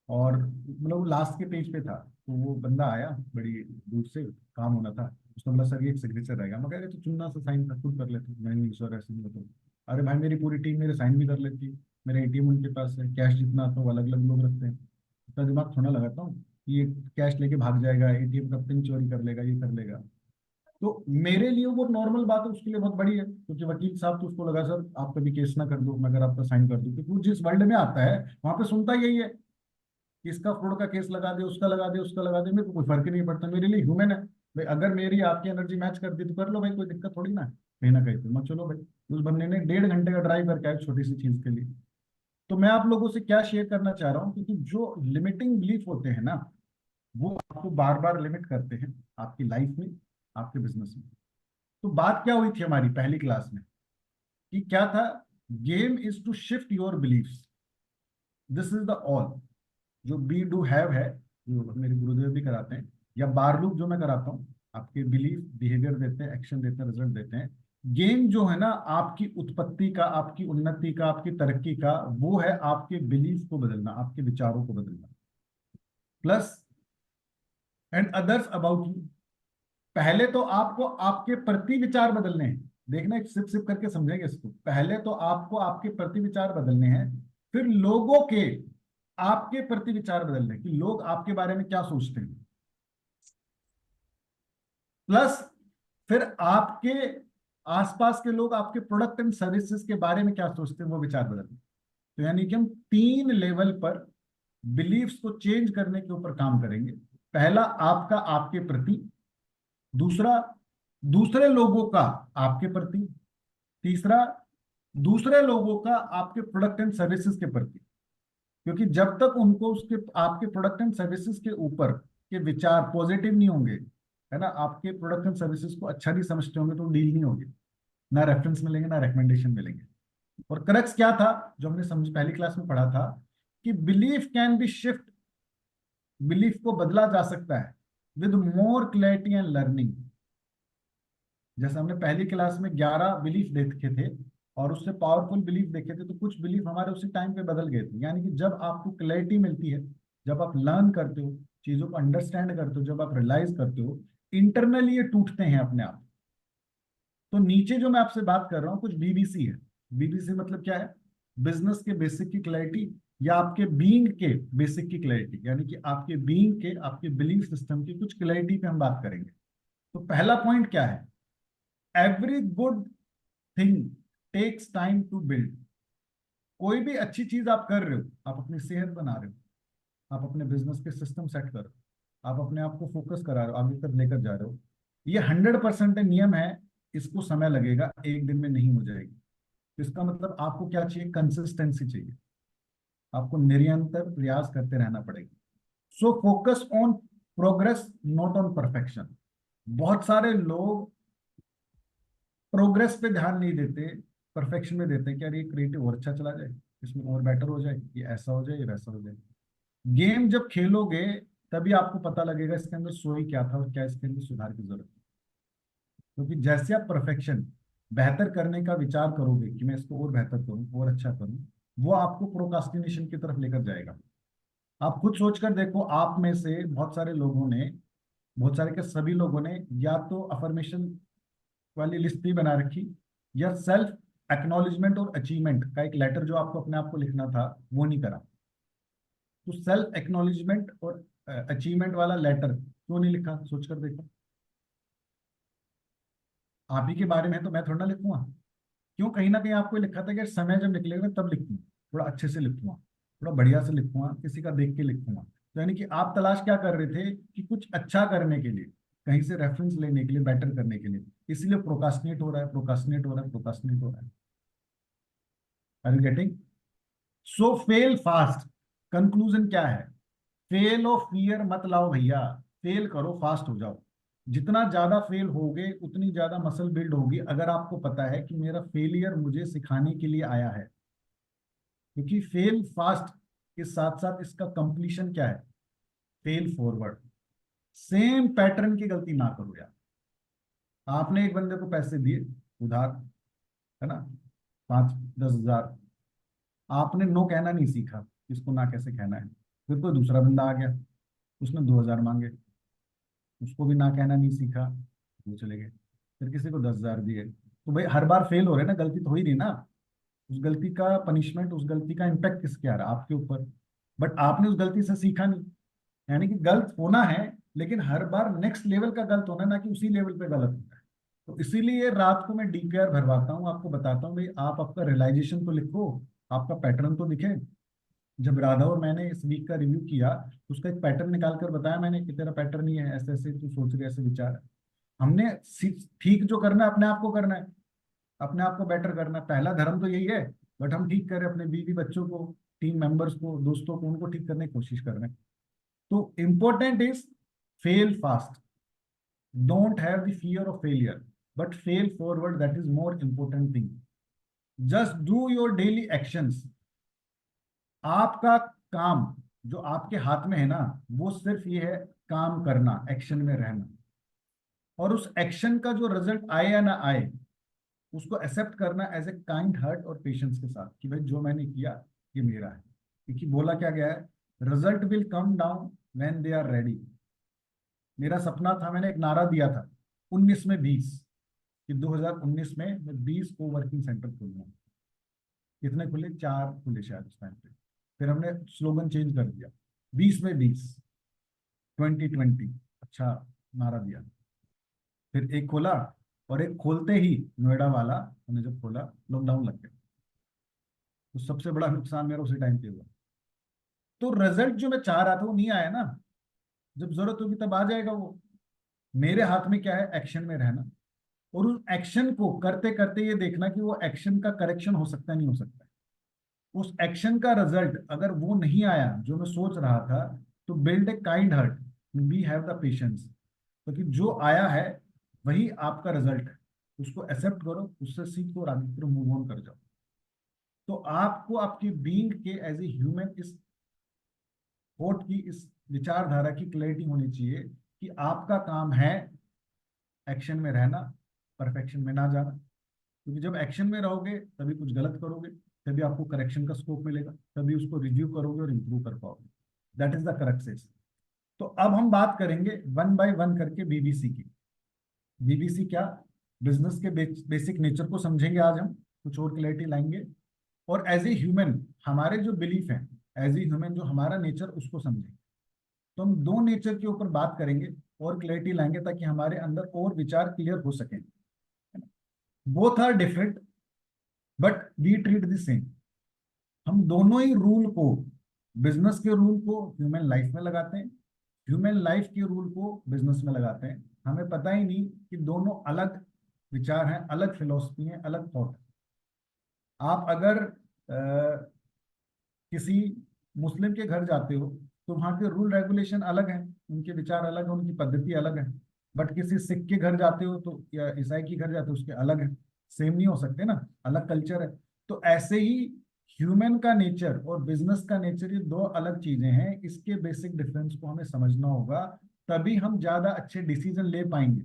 S1: और मतलब लास्ट के पेज पे था, तो वो बंदा आया बड़ी दूर से, काम होना था, उसने बोला सर ये एक सिग्नेचर रहेगा। मैं कह रहा तो चुनना सा साइन खुद कर लेते, मैं नहीं सर ऐसे नहीं होता। अरे भाई मेरी पूरी टीम मेरे साइन भी कर लेती, मेरे एटीएम उनके पास है, कैश जितना आता है वो अलग अलग लोग रखते हैं, इतना दिमाग थोड़ा लगाता हूँ कि ये कैश लेके भाग जाएगा, एटीएम कब तक चोरी कर लेगा, ये कर लेगा। तो मेरे लिए वो नॉर्मल बात है, उसके लिए बहुत बड़ी है, क्योंकि वकील साहब तो उसको लगा सर आप कभी केस ना कर दो, मैं अगर आपका साइन कर दूं, क्योंकि वो जिस वर्ल्ड में आता है वहां पे सुनता यही है कि इसका फ्रॉड का केस लगा दे, उसका लगा दे, उसका लगा दे, मेरे को कोई फर्क ही नहीं पड़ता, मेरे लिए ह्यूमन है भाई। अगर मेरी आपकी एनर्जी मैच कर दी तो कर लो भाई, कोई दिक्कत थोड़ी ना है, कहीं ना कहीं तो मत चलो भाई। उस बंदे ने 1.5 घंटे का ड्राइव करके आया छोटी सी चीज के लिए। तो मैं आप लोगों से क्या शेयर करना चाह रहा हूँ, क्योंकि जो लिमिटिंग बिलीफ होते हैं ना, वो आपको बार बार लिमिट करते हैं आपकी लाइफ में, आपके बिजनेस में। तो बात क्या हुई थी हमारी पहली क्लास में, कि क्या था, game is to shift your beliefs, this is the all. जो बी डू हैव है, जो मेरे गुरुदेव भी कराते हैं, या बारलूप जो मैं कराता हूँ, आपके बिलीफ बिहेवियर देते हैं, एक्शन देते हैं, रिजल्ट देते हैं। गेम जो है ना, आपकी उत्पत्ति का, आपकी उन्नति का, आपकी तरक्की का, वो है आपके बिलीफ को बदलना, आपके विचारों को बदलना, plus and others about you. पहले तो आपको आपके प्रति विचार बदलने हैं, देखना एक सिप सिप करके समझेंगे इसको। पहले तो आपको आपके प्रति विचार बदलने हैं, फिर लोगों के आपके प्रति विचार बदलने, कि लोग आपके बारे में क्या सोचते हैं, प्लस फिर आपके आसपास के लोग आपके प्रोडक्ट एंड सर्विसेज के बारे में क्या सोचते हैं, वो विचार बदलने। तो यानी कि हम 3 लेवल पर बिलीफ्स को चेंज करने के ऊपर काम करेंगे। पहला आपका आपके प्रति, दूसरा दूसरे लोगों का आपके प्रति, तीसरा दूसरे लोगों का आपके प्रोडक्ट एंड सर्विसेज के प्रति। क्योंकि जब तक उनको उसके आपके प्रोडक्ट एंड सर्विसेज के ऊपर के विचार पॉजिटिव नहीं होंगे, है ना, आपके प्रोडक्ट एंड सर्विसेज को अच्छा नहीं समझते होंगे, तो डील नहीं होगी, ना रेफरेंस मिलेंगे ना रिकमेंडेशन मिलेंगे। और क्रक्स क्या था जो हमने समझ पहली क्लास में पढ़ा था, कि belief can be shift, belief को बदला जा सकता है with more clarity and learning. जैसे हमने पहली क्लास में 11 बिलीफ देखे थे और उससे पावरफुल बिलीफ देखे थे, तो कुछ बिलीफ हमारे उसी टाइम पे बदल गए थे। यानी कि जब आपको क्लैरिटी मिलती है, जब आप लर्न करते हो, चीजों को अंडरस्टैंड करते हो, जब आप रियलाइज करते हो, इंटरनली ये टूटते हैं अपने आप। तो नीचे जो मैं आपसे बात कर रहा हूँ कुछ बीबीसी है। बीबीसी मतलब क्या है? बिजनेस के बेसिक की क्लैरिटी, या आपके बीइंग के बेसिक की क्लैरिटी, यानी कि आपके बीइंग के, आपके बिलीफ सिस्टम की कुछ क्लैरिटी पे हम बात करेंगे। तो पहला पॉइंट क्या है? Every good thing takes time to build. कोई भी अच्छी चीज आप कर रहे हो, आप अपनी सेहत बना रहे हो, आप अपने बिजनेस के सिस्टम सेट कर रहे हो, आप अपने आप को फोकस करा रहे हो, आगे तक लेकर जा रहे हो, ये 100% नियम है। इसको समय लगेगा, एक दिन में नहीं हो जाएगी। तो इसका मतलब आपको क्या चाहिए? कंसिस्टेंसी चाहिए। आपको निरंतर प्रयास करते रहना पड़ेगा। So focus on progress, not on perfection. बहुत सारे लोग प्रोग्रेस पे ध्यान नहीं देते, परफेक्शन में देते हैं कि यार ये क्रिएटिव और अच्छा चला जाए, इसमें और बेटर हो जाए, ये ऐसा हो जाए, ये वैसा हो जाए। गेम जब खेलोगे तभी आपको पता लगेगा इसके अंदर सोई क्या था और क्या इसके अंदर सुधार की जरूरत है। क्योंकि जैसे आप परफेक्शन, बेहतर करने का विचार करोगे कि मैं इसको और बेहतर करूं और अच्छा करूं, वो आपको प्रोकास्टिनेशन की तरफ लेकर जाएगा। आप खुद सोचकर देखो, आप में से बहुत सारे लोगों ने, बहुत सारे के सभी लोगों ने, या तो अफर्मेशन वाली लिस्ट भी बना रखी, या सेल्फ एक्नॉलेजमेंट और अचीवमेंट का एक लेटर जो आपको अपने आप को लिखना था वो नहीं करा। तो सेल्फ एक्नॉलेजमेंट और अचीवमेंट वाला लेटर क्यों नहीं लिखा? सोचकर देखो। आप ही के बारे में है तो मैं थोड़ा ना लिखूंगा। क्यों? कहीं ना कहीं आपको लिखा था कि समय जब निकलेगा तब लिखूंगा, थोड़ा अच्छे से लिखूंगा, थोड़ा बढ़िया से लिखूंगा, किसी का देख के लिखूंगा। तो यानी कि आप तलाश क्या कर रहे थे कि कुछ अच्छा करने के लिए, कहीं से रेफरेंस लेने के लिए, बेटर करने के लिए, इसलिए प्रोकास्टिनेट हो रहा है, प्रोकास्टिनेट हो रहा है, प्रोकास्टिनेट हो रहा है। Are you getting? So fail fast. Conclusion क्या है? फेल ऑफ फियर मत लाओ भैया, फेल करो, फास्ट हो जाओ। जितना ज्यादा फेल होगे उतनी ज्यादा मसल बिल्ड होगी, अगर आपको पता है कि मेरा फेलियर मुझे सिखाने के लिए आया है। क्योंकि फेल फास्ट के साथ साथ इसका कंप्लीशन क्या है? Fail forward. सेम पैटर्न की गलती ना करो यार। आपने एक बंदे को पैसे दिए उधार, है ना, 5-10 हज़ार, आपने नो कहना नहीं सीखा, इसको ना कैसे कहना है। फिर कोई दूसरा बंदा आ गया, उसने 2 हज़ार मांगे, उसको भी ना कहना नहीं सीखा, वो चले गए। फिर किसी को 10 हज़ार दिए। तो भाई हर बार फेल हो रहे ना, गलती तो हो ही रही ना। उस गलती का पनिशमेंट, उस गलती का इम्पैक्ट किसके आ रहा है? आपके ऊपर। बट आपने उस गलती से सीखा नहीं। यानी कि गलत होना है, लेकिन हर बार नेक्स्ट लेवल का गलत होना, ना कि उसी लेवल पे गलत होना है। तो इसीलिए रात को मैं डीपीआर भरवाता हूँ, आपको बताता हूँ भाई आप आपका रियलाइजेशन तो लिखो, आपका पैटर्न तो दिखे। जब राधा और मैंने इस वीक का रिव्यू किया, उसका एक पैटर्न निकाल कर बताया मैंने कि तेरा पैटर्न ही है, ऐसे ऐसे तू सोच रहे, ऐसे विचार है। हमने ठीक जो करना है अपने आप को करना है, अपने आप को बेटर करना है, पहला धर्म तो यही है। बट हम ठीक करें, अपने बीवी बच्चों को, टीम मेंबर्स को, दोस्तों को, उनको ठीक करने की कोशिश कर रहे हैं। तो important is fail fast, don't have the fear of failure, but fail forward, that is more important thing. Just do your daily actions. आपका काम जो आपके हाथ में है ना, वो सिर्फ ये है, काम करना, एक्शन में रहना। और उस एक्शन का जो रिजल्ट आए या ना आए, उसको एक्सेप्ट करना एज ए काइंड हार्ट और पेशेंस के साथ कि भाई जो मैंने किया ये मेरा है। क्योंकि बोला क्या गया है, result will come down when they are ready. मेरा सपना था, मैंने एक नारा दिया था 19 में 20, कि 2019 में मैं 20 को वर्किंग सेंटर खोलूंगा। कितने खुले? 4 खुले शायद उस टाइम पे। फिर हमने स्लोगन चेंज कर दिया, 20 में 20, 2020। अच्छा नारा दिया। फिर एक खोला, और एक खोलते ही नोएडा वाला हमने जब खोला, लॉकडाउन लग गया। तो सबसे बड़ा नुकसान मेरा उसी टाइम पे हुआ। तो रिजल्ट जो मैं चाह रहा था वो नहीं आया ना। जब जरूरत होगी तब आ जाएगा वो। मेरे हाथ में क्या है? एक्शन में रहना, और उस एक्शन को करते करते ये देखना कि वो एक्शन का करेक्शन हो सकता है, नहीं हो सकता है। उस एक्शन का रिजल्ट अगर वो नहीं आया जो मैं सोच रहा था, तो build a kind heart, be have the patience. क्योंकि जो आया है वही आपका रिजल्ट है, उसको एक्सेप्ट करो, उससे सीखो और आगे फिर मूव ऑन कर जाओ। तो आपको आपकी बीइंग के एज ए ह्यूमन इस थॉट की, इस विचारधारा की क्लैरिटी होनी चाहिए कि आपका काम है एक्शन में रहना, परफेक्शन में ना जाना। क्योंकि जब एक्शन में रहोगे तभी कुछ गलत करोगे, तभी आपको करेक्शन का स्कोप मिलेगा, तभी उसको रिव्यू करोगे और इंप्रूव कर पाओगे। That is the correctness. तो अब हम बात करेंगे वन बाय वन करके बीबीसी की। बीबीसी क्या, बिजनेस के बेसिक नेचर को समझेंगे आज हम, कुछ और क्लैरिटी लाएंगे, और एज ए ह्यूमन हमारे जो बिलीफ है, एज ए ह्यूमन जो हमारा नेचर उसको समझेंगे। तो हम दो नेचर के ऊपर बात करेंगे और क्लैरिटी लाएंगे ताकि हमारे अंदर और विचार क्लियर हो सके। Both are different but we treat the same. हम दोनों ही रूल को, बिजनेस के रूल को ह्यूमन लाइफ में लगाते हैं, ह्यूमन लाइफ के रूल को बिजनेस में लगाते हैं। हमें पता ही नहीं कि दोनों अलग विचार हैं, अलग फिलॉसफी हैं, अलग थॉट है। आप अगर किसी मुस्लिम के घर जाते हो तो वहाँ के रूल रेगुलेशन अलग हैं, उनके विचार अलग है, उनकी पद्धति अलग है। बट किसी सिख के घर जाते हो तो, या ईसाई के घर जाते हो, उसके अलग है, सेम नहीं हो सकते ना, अलग कल्चर है। तो ऐसे ही ह्यूमन का नेचर और बिजनेस का नेचर, ये दो अलग चीजें हैं। इसके बेसिक डिफरेंस को हमें समझना होगा, तभी हम ज्यादा अच्छे डिसीजन ले पाएंगे।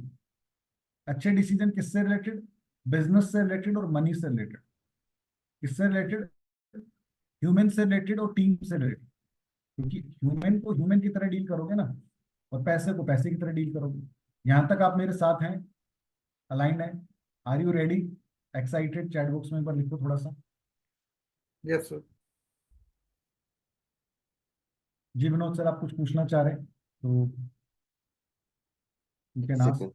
S1: अच्छे डिसीजन किससे रिलेटेड, बिजनेस से रिलेटेड और मनी से रिलेटेड। किससे रिलेटेड, ह्यूमन से रिलेटेड और टीम से रिलेटेड। क्योंकि ह्यूमन को ह्यूमन की तरह डील करोगे ना, और पैसे को पैसे की तरह डील करोगे। यहां तक आप मेरे साथ हैं, अलाइंड है? Are you ready, excited? Chat box में एक बार लिखो थोड़ा सा।
S3: Yes sir.
S1: जी विनोद सर, आप कुछ पूछना चाह रहे हैं तो यू कैन आस्क।
S5: सेकंड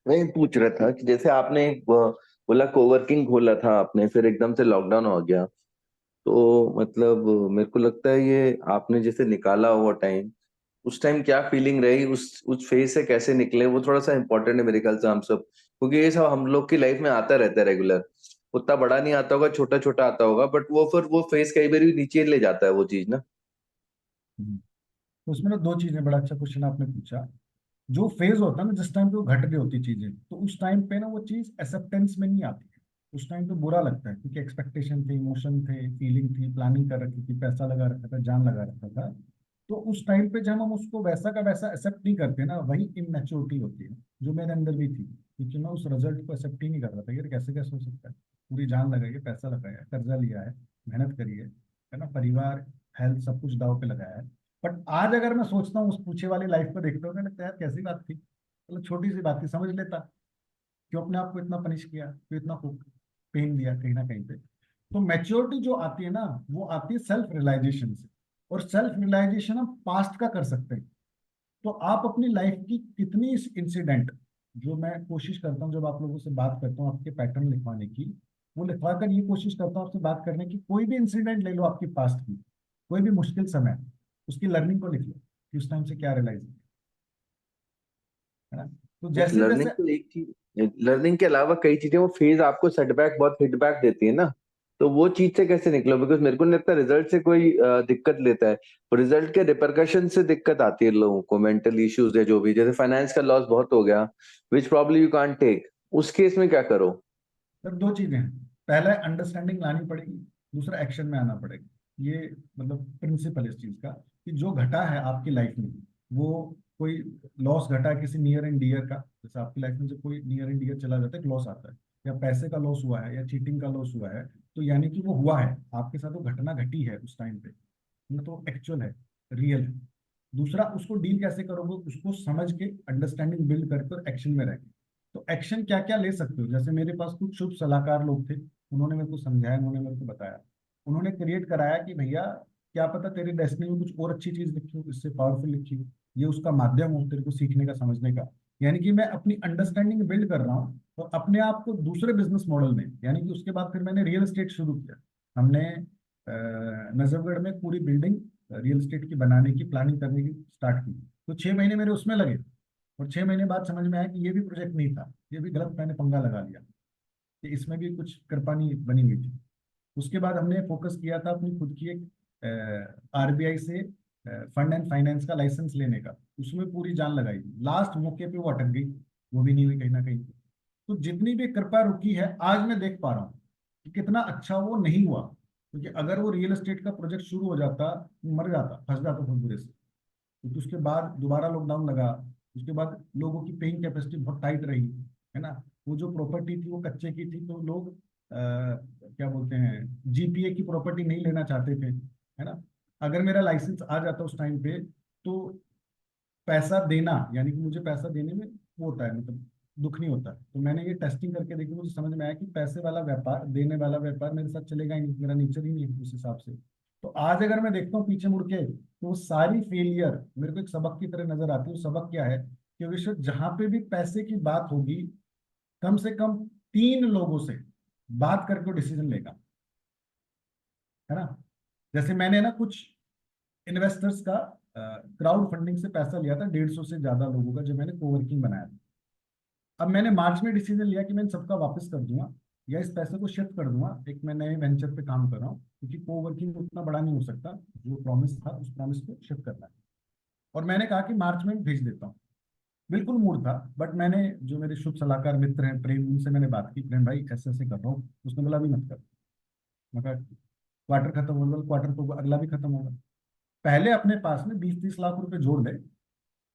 S5: मैं पूछ रहा था कि जैसे आपने बोला कोवर्किंग खोला था आपने, फिर एकदम से लॉकडाउन हो गया, तो मतलब मेरे को लगता है ये आपने जैसे निकाला हुआ टाइम, उस टाइम क्या फीलिंग रही, उस फेज से कैसे निकले, वो थोड़ा सा इम्पोर्टेंट है मेरे ख्याल से हम सब, क्योंकि ये सब हम लोग की लाइफ में आता रहता है रेगुलर। उतना बड़ा नहीं आता होगा, छोटा छोटा आता होगा, बट वो फिर वो फेज कई बार भी नीचे ले जाता है वो चीज ना।
S1: तो उसमें ना दो चीजें, बड़ा अच्छा क्वेश्चन आपने पूछा। जो फेज होता है ना, जिस टाइम पे वो घट रही होती चीजें, तो उस टाइम पे ना वो चीज एक्सेप्टेंस में नहीं आती है। उस टाइम पे बुरा लगता है, क्योंकि एक्सपेक्टेशन थे, इमोशन थे, फीलिंग थी, प्लानिंग कर रखी थी, पैसा लगा रखा था, जान लगा रखा था। तो उस टाइम पे जब हम उसको वैसा का वैसा एक्सेप्ट नहीं करते ना, वही इमेच्योरिटी होती है, जो मेरे अंदर भी थी। क्योंकि मैं उस रिजल्ट को एक्सेप्ट ही नहीं कर रहा था, यार कैसे कैसे हो सकता है, पूरी जान लगाई है, पैसा लगाया, कर्जा लिया है, मेहनत करी है ना, परिवार, हेल्थ, सब कुछ दाव पे लगाया है। बट आज अगर मैं सोचता हूँ, उस पूछे वाली लाइफ को देखता हूँ, लगता है यार कैसी बात थी, मतलब छोटी सी बात थी, समझ लेता। क्यों अपने आप को इतना पनिश किया, क्यों इतना पेन दिया कहीं ना कहीं पे। तो मैच्योरिटी जो आती है ना, वो आती है सेल्फ रियलाइजेशन से। और सेल्फ रियलाइजेशन हम पास्ट का कर सकते हैं। तो आप अपनी लाइफ की कितनी इंसिडेंट, जो मैं कोशिश करता हूँ जब आप लोगों से बात करता हूँ आपके पैटर्न लिखवाने की, वो लिखवा कर ये कोशिश करता हूँ आपसे बात करने की, कोई भी इंसिडेंट ले लो आपकी पास्ट की, कोई भी मुश्किल समय, उसकी लर्निंग को लिख लो कि उस टाइम से क्या रियलाइज है ना। तो
S5: बट
S1: जैसे
S5: लर्निंग
S1: जैसे,
S5: तो एक चीज, लर्निंग के अलावा कई चीजें वो फेज आपको सेटबैक बहुत फीडबैक देती है ना, तो वो चीज से कैसे निकलो? बिकॉज मेरे को नहीं लगता रिजल्ट से कोई दिक्कत लेता है, रिजल्ट के रिपरकशन से दिक्कत आती है लोगों को, मेंटल इश्यूज है जो भी, जैसे फाइनेंस का लॉस बहुत हो गया which probably you can't take, उस केस में क्या करो?
S1: सर दो चीजें हैं। पहला अंडरस्टैंडिंग लानी पड़ेगी, दूसरा एक्शन में आना पड़ेगा। ये मतलब प्रिंसिपल इस चीज का, कि जो घटा है आपकी लाइफ में, वो कोई लॉस घटा है किसी नियर एंड डियर का, जैसे आपकी लाइफ में जब कोई नियर एंड डियर चला जाता है, लॉस आता है, या पैसे का लॉस हुआ है, या चीटिंग का लॉस हुआ है, तो यानी कि वो हुआ है आपके साथ, वो घटना घटी है उस टाइम पे, वो तो एक्चुअल है, रियल है। दूसरा, उसको डील कैसे करोगे, उसको समझ के अंडरस्टैंडिंग बिल्ड करके और एक्शन में रहेंगे। तो एक्शन क्या क्या ले सकते हो, जैसे मेरे पास कुछ शुभ सलाहकार लोग थे, उन्होंने मेरे को समझाया, उन्होंने मेरे को बताया, उन्होंने क्रिएट कराया कि भैया क्या पता तेरी डेस्टिनी में कुछ और अच्छी चीज लिखी हो, इससे पावरफुल लिखी हो, ये उसका माध्यम हो तेरे को सीखने का, समझने का। यानी कि मैं अपनी अंडरस्टैंडिंग बिल्ड कर रहा हूँ, तो अपने आप को दूसरे बिजनेस मॉडल में, यानी कि उसके बाद फिर मैंने रियल एस्टेट शुरू किया। हमने नजफगढ़ में पूरी बिल्डिंग रियल एस्टेट की बनाने की प्लानिंग करने की स्टार्ट की। तो 6 महीने मेरे उसमें लगे, और 6 महीने बाद समझ में आया कि ये भी प्रोजेक्ट नहीं था, ये भी गलत मैंने पंगा लगा लिया, कि इसमें भी कुछ कृपानी बनी हुई थी। उसके बाद हमने फोकस किया था अपनी खुद की एक आरबीआई से फंड एंड फाइनेंस का लाइसेंस लेने का, उसमें पूरी जान लगाई, लास्ट मौके पे वो अटक गई, वो भी नहीं हुई कहीं ना कहीं। तो जितनी भी कृपा रुकी है, आज मैं देख पा रहा हूँ कि कितना अच्छा वो नहीं हुआ। क्योंकि अगर वो रियल एस्टेट का प्रोजेक्ट शुरू हो जाता, मर जाता, फंस जाता बहुत बुरे से। क्योंकि उसके बाद दोबारा लॉकडाउन लगा, उसके बाद लोगों की पेइंग कैपेसिटी बहुत टाइट रही, है ना। वो जो प्रॉपर्टी थी वो कच्चे की थी, तो लोग क्या बोलते हैं, जीपीए की प्रॉपर्टी नहीं लेना चाहते थे, है ना। अगर मेरा लाइसेंस आ जाता उस टाइम पे, तो पैसा देना, यानी कि मुझे पैसा देने में वो होता है, मतलब दुख नहीं होता। तो मैंने ये टेस्टिंग करके देखी, मुझे समझ में आया कि पैसे वाला व्यापार, देने वाला व्यापार मेरे साथ चलेगा ही नहीं, मेरा नेचर ही नहीं है उस हिसाब से। तो आज अगर मैं देखता हूँ पीछे मुड़ के, तो वो सारी फेलियर मेरे को एक सबक की तरह नजर आती है। वो सबक क्या है कि विश्व जहां पे भी पैसे की बात होगी, कम से कम 3 लोगों से बात करके डिसीजन लेगा, है ना। जैसे मैंने ना कुछ इन्वेस्टर्स का क्राउड फंडिंग से पैसा लिया था, 150 से ज्यादा लोगों का, जो मैंने कोवर्किंग बनाया था। अब मैंने मार्च में डिसीजन लिया कि मैं इन सबका वापस कर दूंगा, या इस पैसे को शिफ्ट कर दूंगा, एक मैं नए वेंचर पे काम कर रहा हूँ, क्योंकि कोवर्किंग उतना बड़ा नहीं हो सकता। जो प्रॉमिस था उस प्रॉमिस को शिफ्ट करना है। और मैंने कहा कि मार्च में भेज देता हूँ। बिल्कुल मूड था, बट मैंने, जो मेरे शुभ सलाहकार मित्र हैं प्रेम, उनसे मैंने बात की, प्रेम भाई ऐसे ऐसे कर रहा हूँ। उसने बोला अभी मत कर। मैं कहा क्वार्टर खत्म होगा, क्वार्टर तो अगला भी खत्म होगा, पहले अपने पास में 20-30 लाख रुपए जोड़ दे,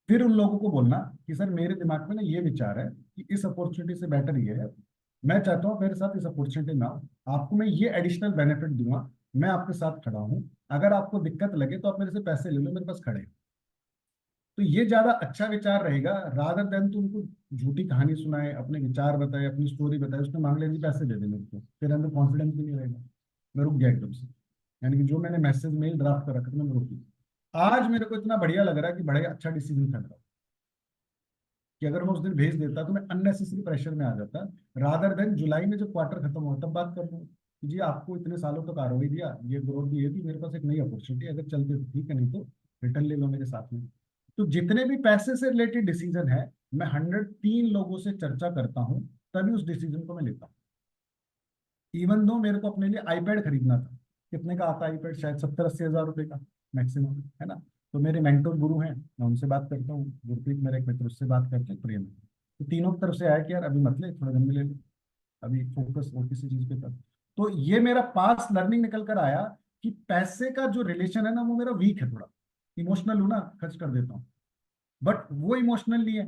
S1: फिर उन लोगों को बोलना कि सर मेरे दिमाग में ना ये विचार है कि इस अपॉर्चुनिटी से बेटर ये है, मैं चाहता हूँ मेरे साथ इस अपॉर्चुनिटी में आओ, आपको मैं ये एडिशनल बेनिफिट दूंगा, मैं आपके साथ खड़ा हूँ, अगर आपको दिक्कत लगे तो आप मेरे से पैसे ले लो, मेरे पास खड़े हैं। तो ये ज्यादा अच्छा विचार रहेगा, रादर देन तुम उनको झूठी कहानी सुनाए, अपने विचार बताए, अपनी स्टोरी बताए, उसने मांग लिया जी पैसे दे दे मेरे को, तेरे अंदर कॉन्फिडेंस भी नहीं रहेगा। मैं रुक गया एकदम से, यानी कि जो मैंने मैसेज मेल ड्राफ्ट कर रखा था मैंने रोक दिया। आज मेरे को इतना बढ़िया लग रहा है कि बड़ा अच्छा डिसीजन था मेरा, कि अगर मैं उस दिन भेज देता तो मैं अननेसेसरी प्रेशर में आ जाता, रादर देन जुलाई में जब क्वार्टर खत्म हो तब बात कर लूँ कि जी आपको इतने सालों तक आरओई दिया, ये ग्रोथ दी है, थी मेरे पास एक नई अपॉर्चुनिटी, अगर चलते तो ठीक है, नहीं तो रिटर्न ले लो मेरे साथ में। तो जितने भी पैसे से रिलेटेड डिसीजन है, मैं 103 लोगों से चर्चा करता हूँ, तभी उस डिसीजन को मैं लेता हूँ। इवन दो मेरे को अपने लिए आईपैड खरीदना था, कितने का आता है आईपैड, शायद 70-80 हज़ार रुपए का मैक्सिमम, है ना। तो मेरे मेंटर गुरु हैं, मैं उनसे बात करता हूँ, गुरप्रीत मेरा एक मित्र, उससे बात करके प्रेम है। तो तीनों की तरफ से आया कि यार अभी मत ले, थोड़ा दिन में ले ले, अभी फोकस और किसी चीज पे कर। तो ये मेरा पास लर्निंग निकल कर आया कि पैसे का जो रिलेशन है ना, वो मेरा वीक है, थोड़ा इमोशनल हूं ना, खर्च कर देता हूँ। बट वो इमोशनल नहीं है,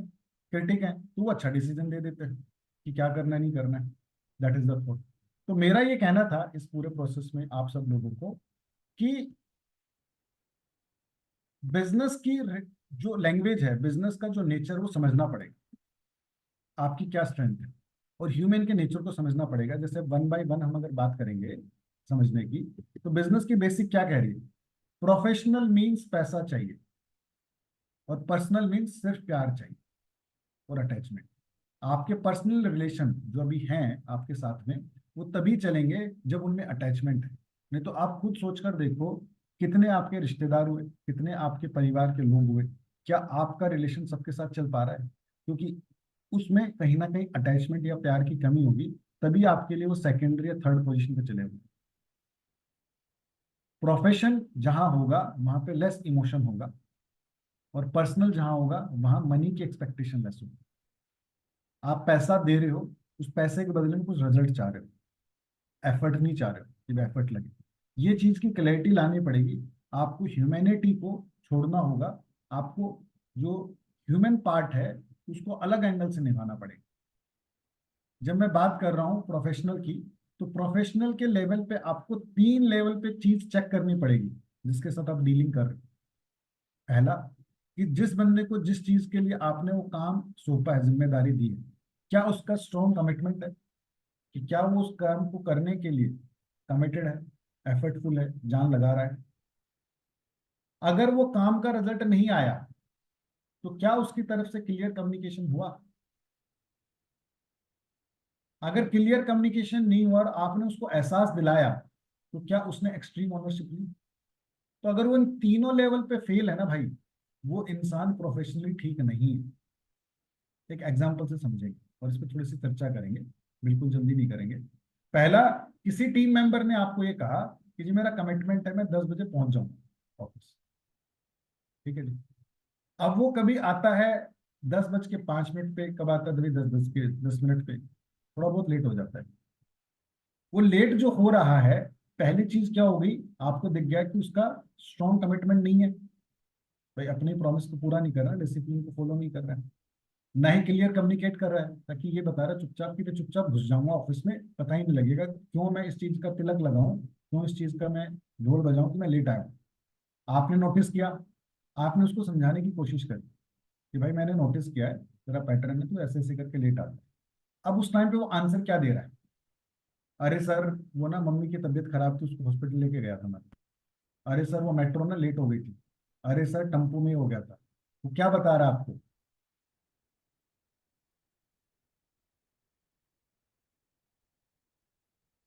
S1: क्रिटिक है, तो वो अच्छा डिसीजन दे देते हैं कि क्या करना है नहीं करना है। That is the thought. तो मेरा ये कहना था इस पूरे प्रोसेस में आप सब लोगों को कि बिजनेस की जो लैंग्वेज है, बिजनेस का जो नेचर, वो समझना पड़ेगा, आपकी क्या स्ट्रेंथ है, और ह्यूमन के नेचर को समझना पड़ेगा। जैसे 1 बाय 1 हम अगर बात करेंगे समझने की, तो बिजनेस की बेसिक क्या कह रही है, प्रोफेशनल मीन्स पैसा चाहिए, और पर्सनल मीन्स सिर्फ प्यार चाहिए और अटैचमेंट। आपके पर्सनल रिलेशन जो अभी हैं आपके साथ में, वो तभी चलेंगे जब उनमें अटैचमेंट है। नहीं तो आप खुद सोचकर देखो, कितने आपके रिश्तेदार हुए, कितने आपके परिवार के लोग हुए, क्या आपका रिलेशन सबके साथ चल पा रहा है? क्योंकि उसमें कहीं ना कहीं अटैचमेंट या प्यार की कमी होगी, तभी आपके लिए वो सेकेंडरी या थर्ड पोजीशन पे चले हुए। प्रोफेशन जहां होगा वहां पे लेस इमोशन होगा, और पर्सनल जहां होगा वहां मनी की एक्सपेक्टेशन लेस होगी। आप पैसा दे रहे हो, उस पैसे के बदले में कुछ रिजल्ट चाह रहे हो, एफर्ट नहीं चाह रहे हो कि वो एफर्ट लगे। ये चीज की क्लैरिटी लानी पड़ेगी। आपको ह्यूमैनिटी को छोड़ना होगा, आपको जो ह्यूमन पार्ट है उसको अलग एंगल से निभाना पड़ेगा। जब मैं बात कर रहा हूँ प्रोफेशनल की, तो प्रोफेशनल के लेवल पे आपको 3 लेवल पे चीज चेक करनी पड़ेगी जिसके साथ आप डीलिंग कर रहे हो। पहला, कि जिस बंदे को जिस चीज के लिए आपने वो काम सौंपा है, जिम्मेदारी दी है, क्या उसका स्ट्रॉन्ग कमिटमेंट है, कि क्या वो उस काम को करने के लिए कमिटेड है, एफर्टफुल है, जान लगा रहा है। अगर वो काम का रिजल्ट नहीं आया, तो क्या उसकी तरफ से क्लियर कम्युनिकेशन हुआ? अगर क्लियर कम्युनिकेशन नहीं हुआ और आपने उसको एहसास दिलाया, तो क्या उसने एक्सट्रीम ओनरशिप ली? तो अगर वो इन तीनों लेवल पे फेल है ना भाई, वो इंसान प्रोफेशनली ठीक नहीं है। एक एग्जांपल से समझेंगे और इस पर थोड़ी सी चर्चा करेंगे, बिल्कुल जल्दी नहीं करेंगे। पहला, किसी टीम मेंबर ने आपको ये कहा कि जी मेरा कमिटमेंट है, मैं 10 बजे पहुंच जाऊंगा ऑफिस, ठीक है जी। अब वो कभी आता है 10:05 पे, कब आता है कभी 10:10 पे, थोड़ा बहुत लेट हो जाता है। वो लेट जो हो रहा है, पहली चीज क्या हो गई, आपको दिख गया कि उसका स्ट्रॉन्ग कमिटमेंट नहीं है, भाई अपनी प्रॉमिस को पूरा नहीं कर रहा है, डिसिप्लिन को फॉलो नहीं कर रहा है, ना ही क्लियर कम्युनिकेट कर रहा है, ताकि ये बता रहा है चुपचाप कि मैं चुपचाप घुस जाऊंगा ऑफिस में, पता ही नहीं लगेगा क्यों मैं इस चीज का तिलक लगाऊं, क्यों इस चीज का मैं ढोल बजाऊं कि मैं लेट आया हूं। आपने नोटिस किया, आपने उसको समझाने की कोशिश करी, कि भाई मैंने नोटिस किया है तेरा पैटर्न है, तू ऐसे ऐसे करके लेट आता है। अब उस टाइम पे वो आंसर क्या दे रहा है? अरे सर वो ना मम्मी की तबीयत खराब थी, उसको हॉस्पिटल लेके गया था मैं। अरे सर वो मेट्रो ना लेट हो गई थी। अरे सर टेम्पो में ही हो गया था। वो क्या बता रहा है आपको?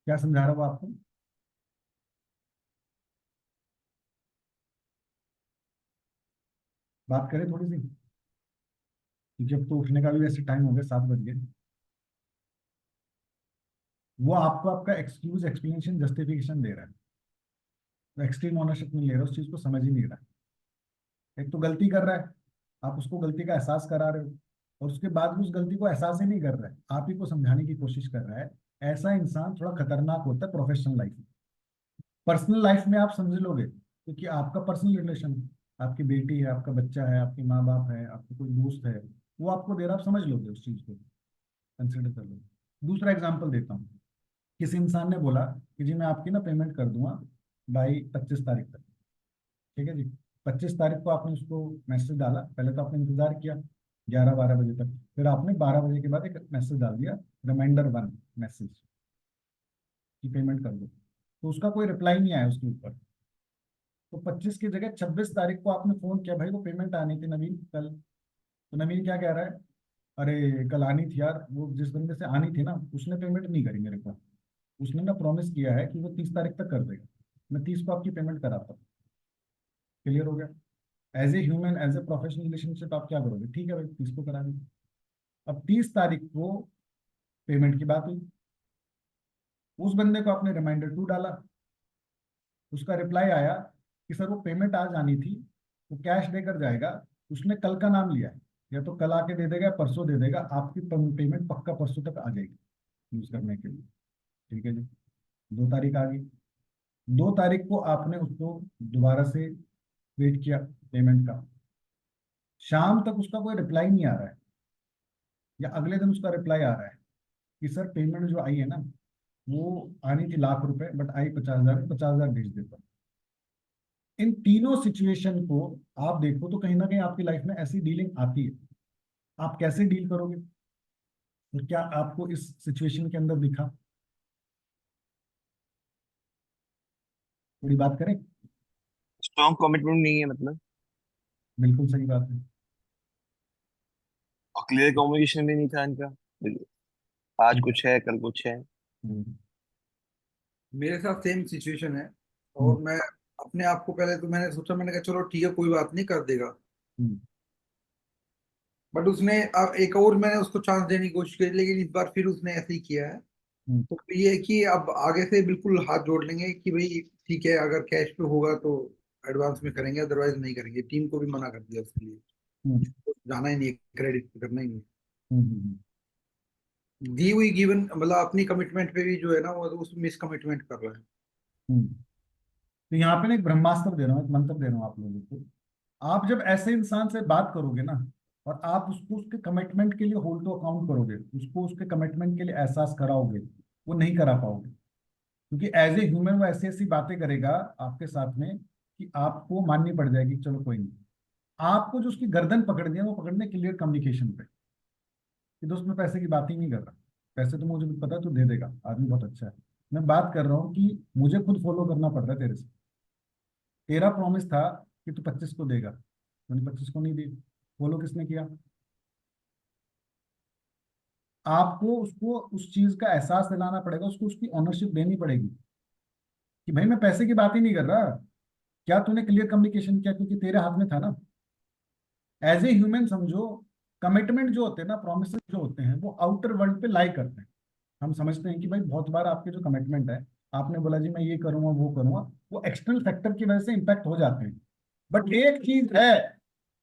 S1: क्या समझा रहा है वो आपको? बात करें थोड़ी सी, क्योंकि अब तो उठने का भी वैसे टाइम हो गया, 7 बज गए। वो आपको आपका एक्सक्यूज, एक्सप्लेनेशन, जस्टिफिकेशन दे रहा है, एक्सट्रीम ऑनरशिप नहीं ले रहा, उस चीज को समझ ही नहीं रहा है। एक तो गलती कर रहा है, आप उसको गलती का एहसास करा रहे हो, और उसके बाद भी उस गलती को एहसास ही नहीं कर रहा है, आप ही को समझाने की कोशिश कर रहा है। ऐसा इंसान थोड़ा खतरनाक होता है प्रोफेशनल लाइफ में। पर्सनल लाइफ में आप समझ लोगे, क्योंकि आपका पर्सनल रिलेशन है, आपकी बेटी है, आपका बच्चा है, आपके माँ बाप है, आपके कोई दोस्त है, वो आपको दे रहा, आप समझ लोगे उस चीज को, कंसिडर कर लोगे। दूसरा एग्जाम्पल देता हूँ। किसी इंसान ने बोला कि जी मैं आपकी ना पेमेंट कर दूंगा बाई 25 तारीख तक। ठीक है जी। 25 तारीख को आपने उसको मैसेज डाला, पहले तो आपने इंतजार किया 11-12 बजे तक, फिर आपने 12 बजे के बाद एक मैसेज डाल दिया, रिमाइंडर 1 मैसेज, की पेमेंट कर दो। तो उसका कोई रिप्लाई नहीं आया उसके ऊपर। तो 25 की जगह 26 तारीख को आपने फोन किया, भाई वो पेमेंट आनी थी नवीन कल। तो नवीन क्या कह रहा है? अरे कल आनी थी यार, वो जिस बंदे से आनी थी ना उसने पेमेंट नहीं करी मेरे को। उसने ना प्रॉमिस किया है कि वो 30 तारीख तक कर देगा, मैं 30 को आपकी पेमेंट कराता हूँ। क्लियर हो गया? As a human, as a professional relationship आप क्या करोगे? ठीक है भाई 30 को करा देंगे। अब 30 तारीख को पेमेंट की बात हुई, उस बंदे को आपने रिमाइंडर 2 डाला, उसका रिप्लाई आया कि सर वो पेमेंट आज आनी थी, वो कैश देकर जाएगा। उसने कल का नाम लिया है, या तो कल आके दे देगा या परसों दे देगा, आपकी पेमेंट पक्का परसों तक आ जाएगी यूज करने के लिए। ठीक है जी। 2 तारीख आ गई, 2 तारीख को आपने उसको दोबारा से वेट किया पेमेंट का, शाम तक उसका कोई रिप्लाई नहीं आ रहा है, या अगले दिन उसका रिप्लाई आ रहा है कि सर पेमेंट जो आई है ना वो आनी थी लाख रुपए, बट आई 50,000, 50,000 भेज देता हूं। इन तीनों सिचुएशन को आप देखो तो कहीं ना कहीं आपकी लाइफ में ऐसी डीलिंग आती है। आप कैसे डील करोगे? तो क्या आपको इस सिचुएशन के अंदर दिखा? थोड़ी बात करें।
S6: स्ट्रॉन्ग कमिटमेंट नहीं है मतलब।
S1: बिल्कुल सही बात है।
S6: और क्लियर कम्युनिकेशन भी नहीं था इनका। आज कुछ है कल कुछ है।
S1: हम्म,
S3: मेरे साथ सेम सिचुएशन है।
S1: हम्म,
S3: और मैं अपने आप को पहले तो मैंने सोचा, मैंने कहा चलो ठीक है कोई बात नहीं, कर देगा।
S1: हम्म,
S3: बट उसने अब एक और मैंने उसको चांस देने की कोशिश की, लेकिन इस बार फिर उसने ऐसे ही किया है।
S1: हम्म,
S3: तो ये है कि अब आगे से बिल्कुल हाथ जोड़ लेंगे कि भाई ठीक है, अगर कैश पे होगा तो एडवांस में करेंगे, अदरवाइज नहीं करेंगे। टीम को भी मना कर दिया उसके लिए,
S1: हम्म,
S3: तो जाना ही नहीं, क्रेडिट करना ही नहीं।
S1: हम्म, हम्म,
S3: दी हुई गिवन मतलब अपनी कमिटमेंट पे भी जो है ना वो उस मिस कमिटमेंट कर रहा है।
S1: हम्म। तो यहाँ पे ना एक ब्रह्मास्त्र दे रहा हूँ, एक मंत्र दे रहा हूँ आप लोगों को। आप जब ऐसे इंसान से बात करोगे ना, और आप उसको उसके कमिटमेंट के लिए होल्ड टू अकाउंट करोगे, उसको उसके कमिटमेंट के लिए एहसास कराओगे, वो नहीं करा पाओगे। क्योंकि एज ए ह्यूमन वो ऐसी ऐसी बातें करेगा आपके साथ में कि आपको माननी पड़ जाएगी, चलो कोई नहीं। आपको जो उसकी गर्दन पकड़ दिया वो पकड़ने क्लियर कम्युनिकेशन पे, कि दोस्त मैं पैसे की बात ही नहीं कर रहा, पैसे तो मुझे भी पता है तू दे देगा, आदमी बहुत अच्छा है। मैं बात कर रहा हूँ कि मुझे खुद फॉलो करना पड़ रहा है तेरे से। तेरा प्रॉमिस था कि तू 25 को देगा, तूने 25 को नहीं दी, फॉलो किसने किया? आपको उसको उस चीज का एहसास दिलाना पड़ेगा, उसको उसकी ऑनरशिप देनी पड़ेगी कि भाई मैं पैसे की बात ही नहीं कर रहा। क्या तूने क्लियर कम्युनिकेशन किया? क्योंकि तेरे हाथ में था ना। एज ए ह्यूमन समझो, कमिटमेंट जो होते हैं ना, प्रोमिस जो होते हैं, वो आउटर वर्ल्ड पे लाई करते हैं। हम समझते हैं कि भाई बहुत बार आपके जो कमिटमेंट है, आपने बोला जी मैं ये करूंगा वो करूंगा, वो एक्सटर्नल फैक्टर की वजह से इम्पैक्ट हो जाते हैं। बट एक चीज है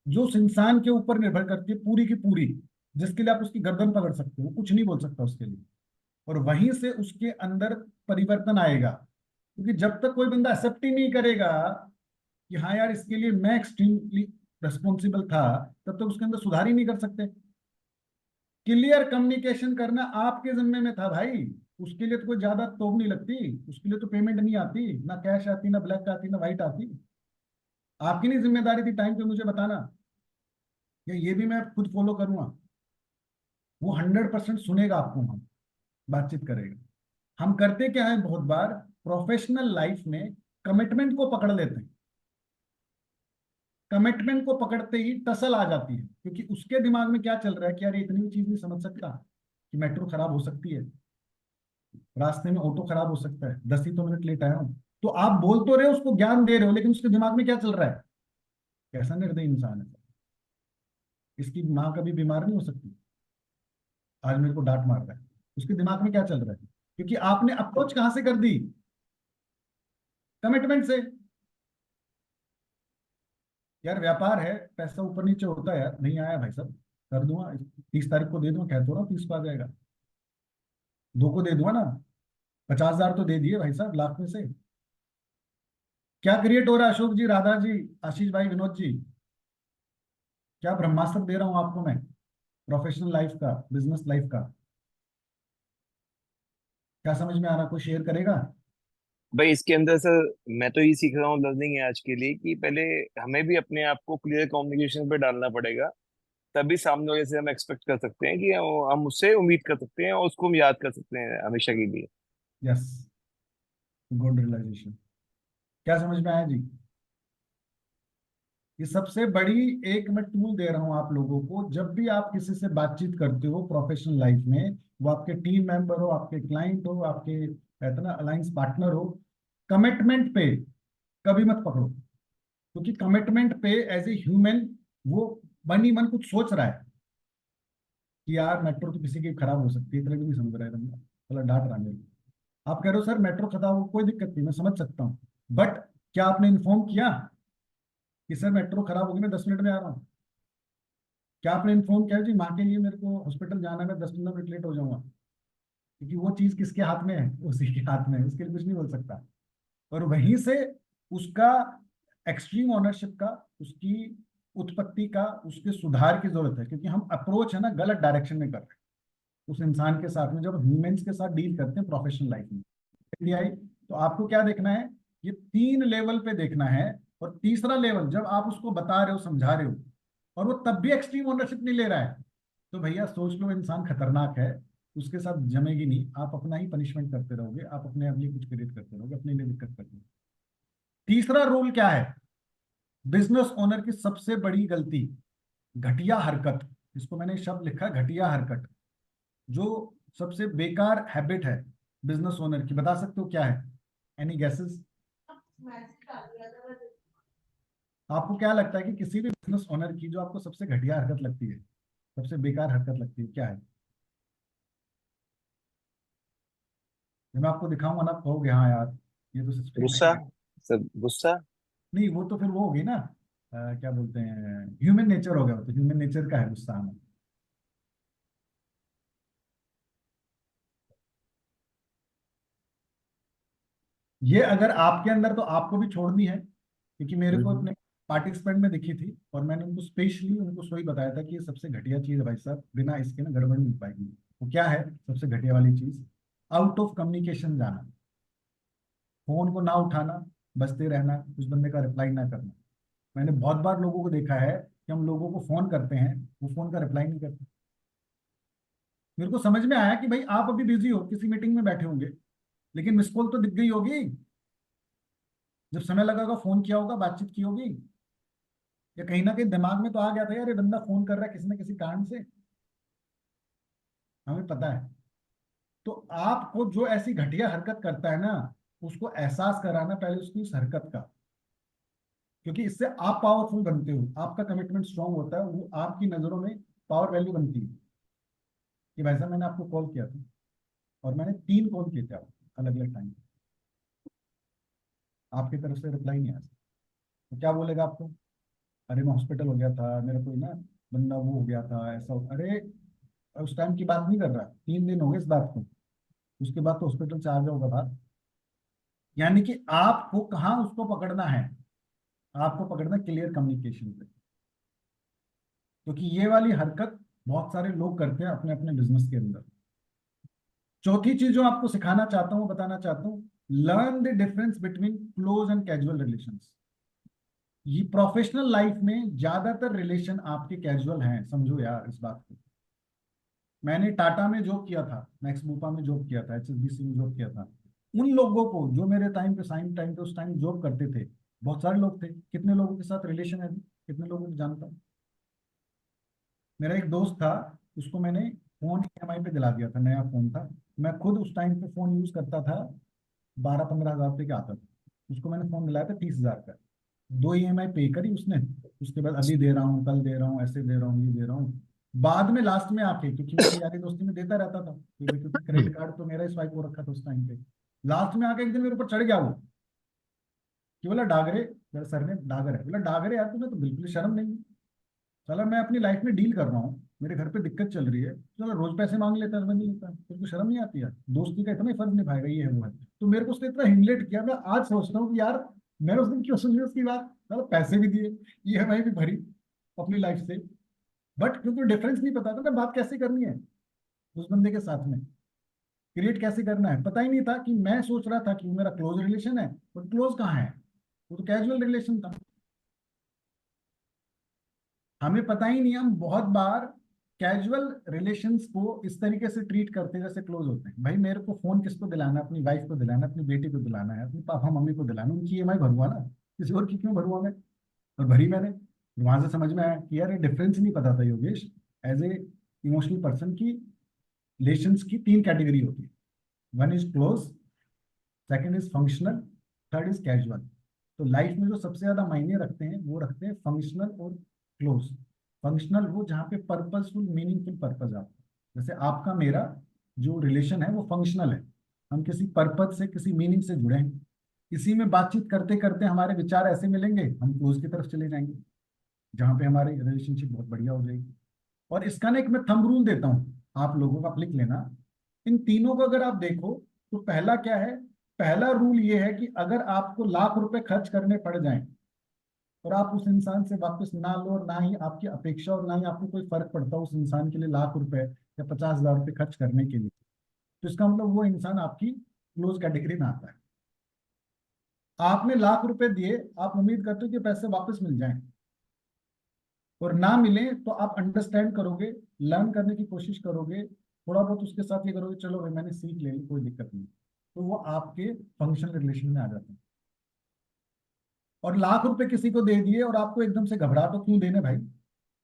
S1: जो उस इंसान के ऊपर निर्भर करती है पूरी की पूरी, जिसके लिए आप उसकी गर्दन पकड़ सकते हो, वो कुछ नहीं बोल सकता उसके लिए। और वहीं से उसके अंदर परिवर्तन आएगा। क्योंकि जब तक कोई बंदा एक्सेप्ट ही नहीं करेगा कि हाँ यार इसके लिए मैं एक्सट्रीमली रिस्पॉन्सिबल था, तब तक उसके अंदर सुधार ही नहीं कर सकते। क्लियर कम्युनिकेशन करना आपके जिम्मे में था भाई। उसके लिए तो कोई ज्यादा तोप नहीं लगती, उसके लिए तो पेमेंट नहीं आती, ना कैश आती, ना ब्लैक आती, ना व्हाइट आती। आपकी नहीं जिम्मेदारी थी टाइम पे मुझे बताना। या ये भी मैं खुद फॉलो करूंगा? वो 100% सुनेगा आपको, हम बातचीत करेगा। हम करते क्या है बहुत बार प्रोफेशनल लाइफ में, कमिटमेंट को पकड़ लेते हैं। कमिटमेंट को पकड़ते ही टसल आ जाती है, क्योंकि उसके दिमाग में क्या चल रहा है कि यार ये इतनी भी चीज नहीं समझ सकता कि मेट्रो खराब हो सकती है, रास्ते में ऑटो खराब हो सकता है, 10 ही तो मिनट लेट आया हूँ। तो आप बोल तो रहे हो, उसको ज्ञान दे रहे हो, लेकिन उसके दिमाग में क्या चल रहा है? कैसा निर्दयी इंसान है, इसकी माँ कभी बीमार नहीं हो सकती, आज मेरे को डांट मार रहा है। उसके दिमाग में क्या चल रहा है? क्योंकि आपने अप्रोच कहां से कर दी? कमिटमेंट से। यार व्यापार है, पैसा ऊपर नीचे होता है यार, नहीं आया भाई साहब, कर दूंगा, 30 तारीख को दे दूंगा, कह तो रहा हूँ 30 को आ जाएगा, 2 को दे दूंगा ना, 50,000 तो दे दिए भाई साहब लाख में से। क्या क्रिएट हो रहा है अशोक जी, राधा जी, आशीष भाई, विनोद जी? क्या ब्रह्मास्त्र दे रहा हूं आपको मैं, प्रोफेशनल लाइफ का, बिजनेस लाइफ का? क्या समझ में आ रहा, कोई शेयर करेगा?
S6: भाई इसके अंदर सर मैं तो ये सीख रहा हूँ, लर्निंग है आज के लिए, कि पहले हमें भी अपने आप को क्लियर कम्युनिकेशन पे डालना पड़ेगा। तभी सामने वाले से हम एक्सपेक्ट कर सकते हैं कि हम उससे उम्मीद कर सकते हैं और उसको हम याद कर सकते हैं हमेशा के लिए।
S1: Yes, good realisation. क्या समझ में आया जी? ये सबसे बड़ी एक मैं टूल दे रहा हूं आप लोगों को, जब भी आप किसी से बातचीत करते हो प्रोफेशनल लाइफ में, वो आपके टीम मेंबर हो, आपके क्लाइंट हो, आपके कहते ना अलायंस पार्टनर हो, कमिटमेंट पे कभी मत पकड़ो। क्योंकि कमिटमेंट पे एज ए ह्यूमन वो मन ही मन कुछ सोच रहा है कि यार मेट्रो तो किसी की खराब हो सकती है, इतना भी नहीं समझ रहा है बंदा, मतलब डांट रहा है मेरे को। आप कह रहे हो सर मेट्रो खराब हो, कोई दिक्कत नहीं, मैं समझ सकता हूँ, बट क्या आपने इन्फॉर्म किया कि सर मेट्रो खराब होगी, मैं 10 मिनट में आ रहा हूँ? क्या आपने इन्फॉर्म किया जी माँ के लिए मेरे को हॉस्पिटल जाना है, मैं 10-15 मिनट लेट हो जाऊंगा? क्योंकि वो चीज किसके हाथ में है? उसी के हाथ में है, उसके लिए कुछ नहीं बोल सकता। और वहीं से उसका एक्सट्रीम ओनरशिप का, उसकी उत्पत्ति का, उसके सुधार की जरूरत है, क्योंकि हम अप्रोच है ना गलत डायरेक्शन में कर रहे हैं उस इंसान के साथ में, जब ह्यूमंस के साथ डील करते हैं प्रोफेशनल लाइफ में। आई तो आपको क्या देखना है, ये 3 लेवल पे देखना है। और तीसरा लेवल जब आप उसको बता रहे हो, समझा रहे हो, और वो तब भी एक्सट्रीम ओनरशिप नहीं ले रहा है, तो भैया सोच लो इंसान खतरनाक है, उसके साथ जमेगी नहीं। आप अपना ही पनिशमेंट करते रहोगे, आप अपने लिए कुछ क्रिएट करते रहोगे, अपने लिए दिक्कत करते रहोगे। तीसरा रूल क्या है? बिजनेस ओनर की सबसे बड़ी गलती, घटिया हरकत, इसको मैंने शब्द लिखा है, घटिया हरकत, जो सबसे बेकार हैबिट है बिजनेस ओनर की, बता सकते हो क्या है? Any gases? आपको क्या लगता है कि किसी भी बिजनेस ओनर की जो आपको सबसे घटिया हरकत लगती है, सबसे बेकार हरकत लगती है, क्या है? जब मैं आपको दिखाऊंगा ना, आप कहोगे हाँ यार ये तो सच में
S6: गुस्सा।
S1: घटिया है।
S6: सर गुस्सा।
S1: नहीं, वो तो फिर वो होगी ना, क्या बोलते हैं, ह्यूमन नेचर हो गया, वो तो ह्यूमन नेचर का है गुस्सा आना। ये अगर आपके अंदर, तो आपको भी छोड़नी है, क्योंकि मेरे को अपने पार्टिसिपेंट में दिखी थी, और मैंने उनको स्पेशली उनको सो ही बताया था कि ये सबसे घटिया चीज है भाई साहब, बिना इसके ना गड़बड़ नहीं हो पाएगी। वो क्या है सबसे घटिया वाली चीज? आउट ऑफ कम्युनिकेशन जाना, फोन को ना उठाना, बजते रहना, उस बंदे का रिप्लाई ना करना। मैंने बहुत बार लोगों को देखा है कि हम लोगों को फोन करते हैं, वो फोन का रिप्लाई नहीं करते। मेरे को समझ में आया कि भाई आप अभी बिजी हो, किसी मीटिंग में बैठे होंगे, लेकिन मिस कॉल तो दिख गई होगी, जब समय लगा होगा फोन किया होगा, बातचीत की होगी, या कहीं ना कहीं दिमाग में तो आ गया था यार ये बंदा फोन कर रहा है किसी न किसी कारण से, हमें पता है। तो आपको जो ऐसी घटिया हरकत करता है ना, उसको एहसास कराना पहले उसकी उस हरकत का, क्योंकि इससे आप पावरफुल बनते हो, आपका कमिटमेंट स्ट्रांग होता है, वो आपकी नजरों में पावर वैल्यू बनती है कि भाई साहब मैंने आपको कॉल किया था, और मैंने 3 कॉल किए थे आपको अलग अलग टाइम, आपकी तरफ से रिप्लाई नहीं आया। तो क्या बोलेगा आपको? अरे मैं हॉस्पिटल हो गया था, मेरा कोई ना बंदा वो हो गया था, ऐसा अरे उस टाइम की बात नहीं कर रहा, 3 दिन हो गए इस बात को, उसके बाद तो हॉस्पिटल से आ गया होगा बाहर। यानी कि आपको कहाँ उसको पकड़ना है? आपको पकड़ना क्लियर कम्युनिकेशन पे, क्योंकि ये वाली हरकत बहुत सारे लोग करते हैं अपने अपने बिजनेस के अंदर। चौथी चीज जो आपको सिखाना चाहता हूँ, बताना चाहता हूँ, learn the difference between close and casual relations. ये प्रोफेशनल लाइफ में ज्यादातर रिलेशन आपके कैजुअल हैं, समझो यार इस बात को। मैंने टाटा में जॉब किया था, मैक्स बूपा में जॉब किया था, HSBC में जॉब किया था। उन लोगों को जो मेरे टाइम पे उस टाइम जॉब करते थे, बहुत सारे लोग थे। कितने लोगों के साथ रिलेशन है अभी, कितने लोगों को जानता हूँ। मेरा एक दोस्त था, उसको मैंने फोन EMI पे दिला दिया था, नया फोन था। मैं खुद उस टाइम पे फोन यूज करता था, 12-15 हज़ार रुपये का आता था। उसको मैंने फोन दिलाया था 30 हज़ार का। 2 EMI पे करी उसने। उसके बाद अभी दे रहा हूँ, कल दे रहा हूँ, ऐसे दे रहा हूँ, ये दे रहा हूँ। बाद में लास्ट में आके, क्योंकि मैं यारी दोस्ती में देता रहता था, क्योंकि क्रेडिट कार्ड तो मेरा ही स्वाइप हो रखा था उस टाइम पे। लास्ट में आके एक दिन मेरे ऊपर चढ़ गया वो, कि बोला डागरे, मेरा सरनेम डागर है, बोला डागरे यार तुम्हें तो बिल्कुल शर्म नहीं है। चला मैं अपनी लाइफ में डील कर रहा हूँ, मेरे घर पे दिक्कत चल रही है, चलो रोज पैसे मांग लेता है, नहीं लेता, तुमको शर्म नहीं आती यार, दोस्ती का इतना ही फर्ज निभाएगा, ये है वो है। तो मेरे को उसने इतना हिमलेट किया, मैं आज सोचता हूँ कि यार मैंने उस दिन क्यों सुन ली उसकी बात। चलो पैसे भी दिए, EMI भी भरी अपनी लाइफ से, बट क्योंकि डिफरेंस नहीं पता था ना बात कैसे करनी है उस बंदे के साथ में, क्रिएट कैसे करना है, पता ही नहीं था। कि मैं सोच रहा था कि वो मेरा क्लोज रिलेशन है, और क्लोज कहाँ है, वो तो कैजुअल रिलेशन था। हमें पता ही नहीं, हम बहुत बार कैजुअल रिलेशंस को इस तरीके से ट्रीट करते हैं जैसे क्लोज होते हैं। भाई मेरे को फोन किसको दिलाना है, अपनी वाइफ को दिलाना है, अपनी बेटी को दिलाना है, अपने पापा मम्मी को दिलाना है, उनकी EMI भरूंगा ना, किसी और की क्यों भरूंगा मैं। और भरी मैंने। वहां से समझ में आया कि यार ये डिफरेंस नहीं पता था Yogesh, as a emotional person की रिलेशंस की 3 कैटेगरी होती है। One is close, second is functional, third is casual. तो लाइफ में जो सबसे ज्यादा मायने रखते हैं वो रखते हैं फंक्शनल और क्लोज। फंक्शनल वो जहाँ पे पर्पसफुल मीनिंगफुल पर्पज आता है, जैसे आपका मेरा जो रिलेशन है वो फंक्शनल है। हम किसी पर्पज से, किसी मीनिंग से जुड़े हैं, इसी में बातचीत करते करते हमारे विचार ऐसे मिलेंगे, हम क्लोज की तरफ चले जाएंगे, जहाँ पे हमारी रिलेशनशिप बहुत बढ़िया हो जाएगी। और इसका ना एक मैं थंब रूल देता हूँ, आप लोगों को, आप लिख लेना। इन तीनों को अगर आप देखो तो पहला क्या है, पहला रूल ये है कि अगर आपको लाख रुपए खर्च करने पड़ जाएं और आप उस इंसान से वापस ना लो, और ना ही आपकी अपेक्षा और ना ही आपको कोई फर्क पड़ता उस इंसान के लिए लाख रुपए या 50,000 रुपये खर्च करने के लिए, तो इसका मतलब वो इंसान आपकी क्लोज कैटेगरी में आता है। आपने लाख रुपए दिए, आप उम्मीद करते हो कि पैसे वापस मिल जाएं, और ना मिले तो आप अंडरस्टैंड करोगे, लर्न करने की कोशिश करोगे, थोड़ा बहुत उसके साथ ये करोगे, चलो भाई मैंने सीख ले ली, कोई दिक्कत नहीं। तो वो आपके फंक्शनल रिलेशन में आ जाते हैं। और लाख रुपए किसी को दे दिए और आपको एकदम से घबरा, तो क्यों देने भाई,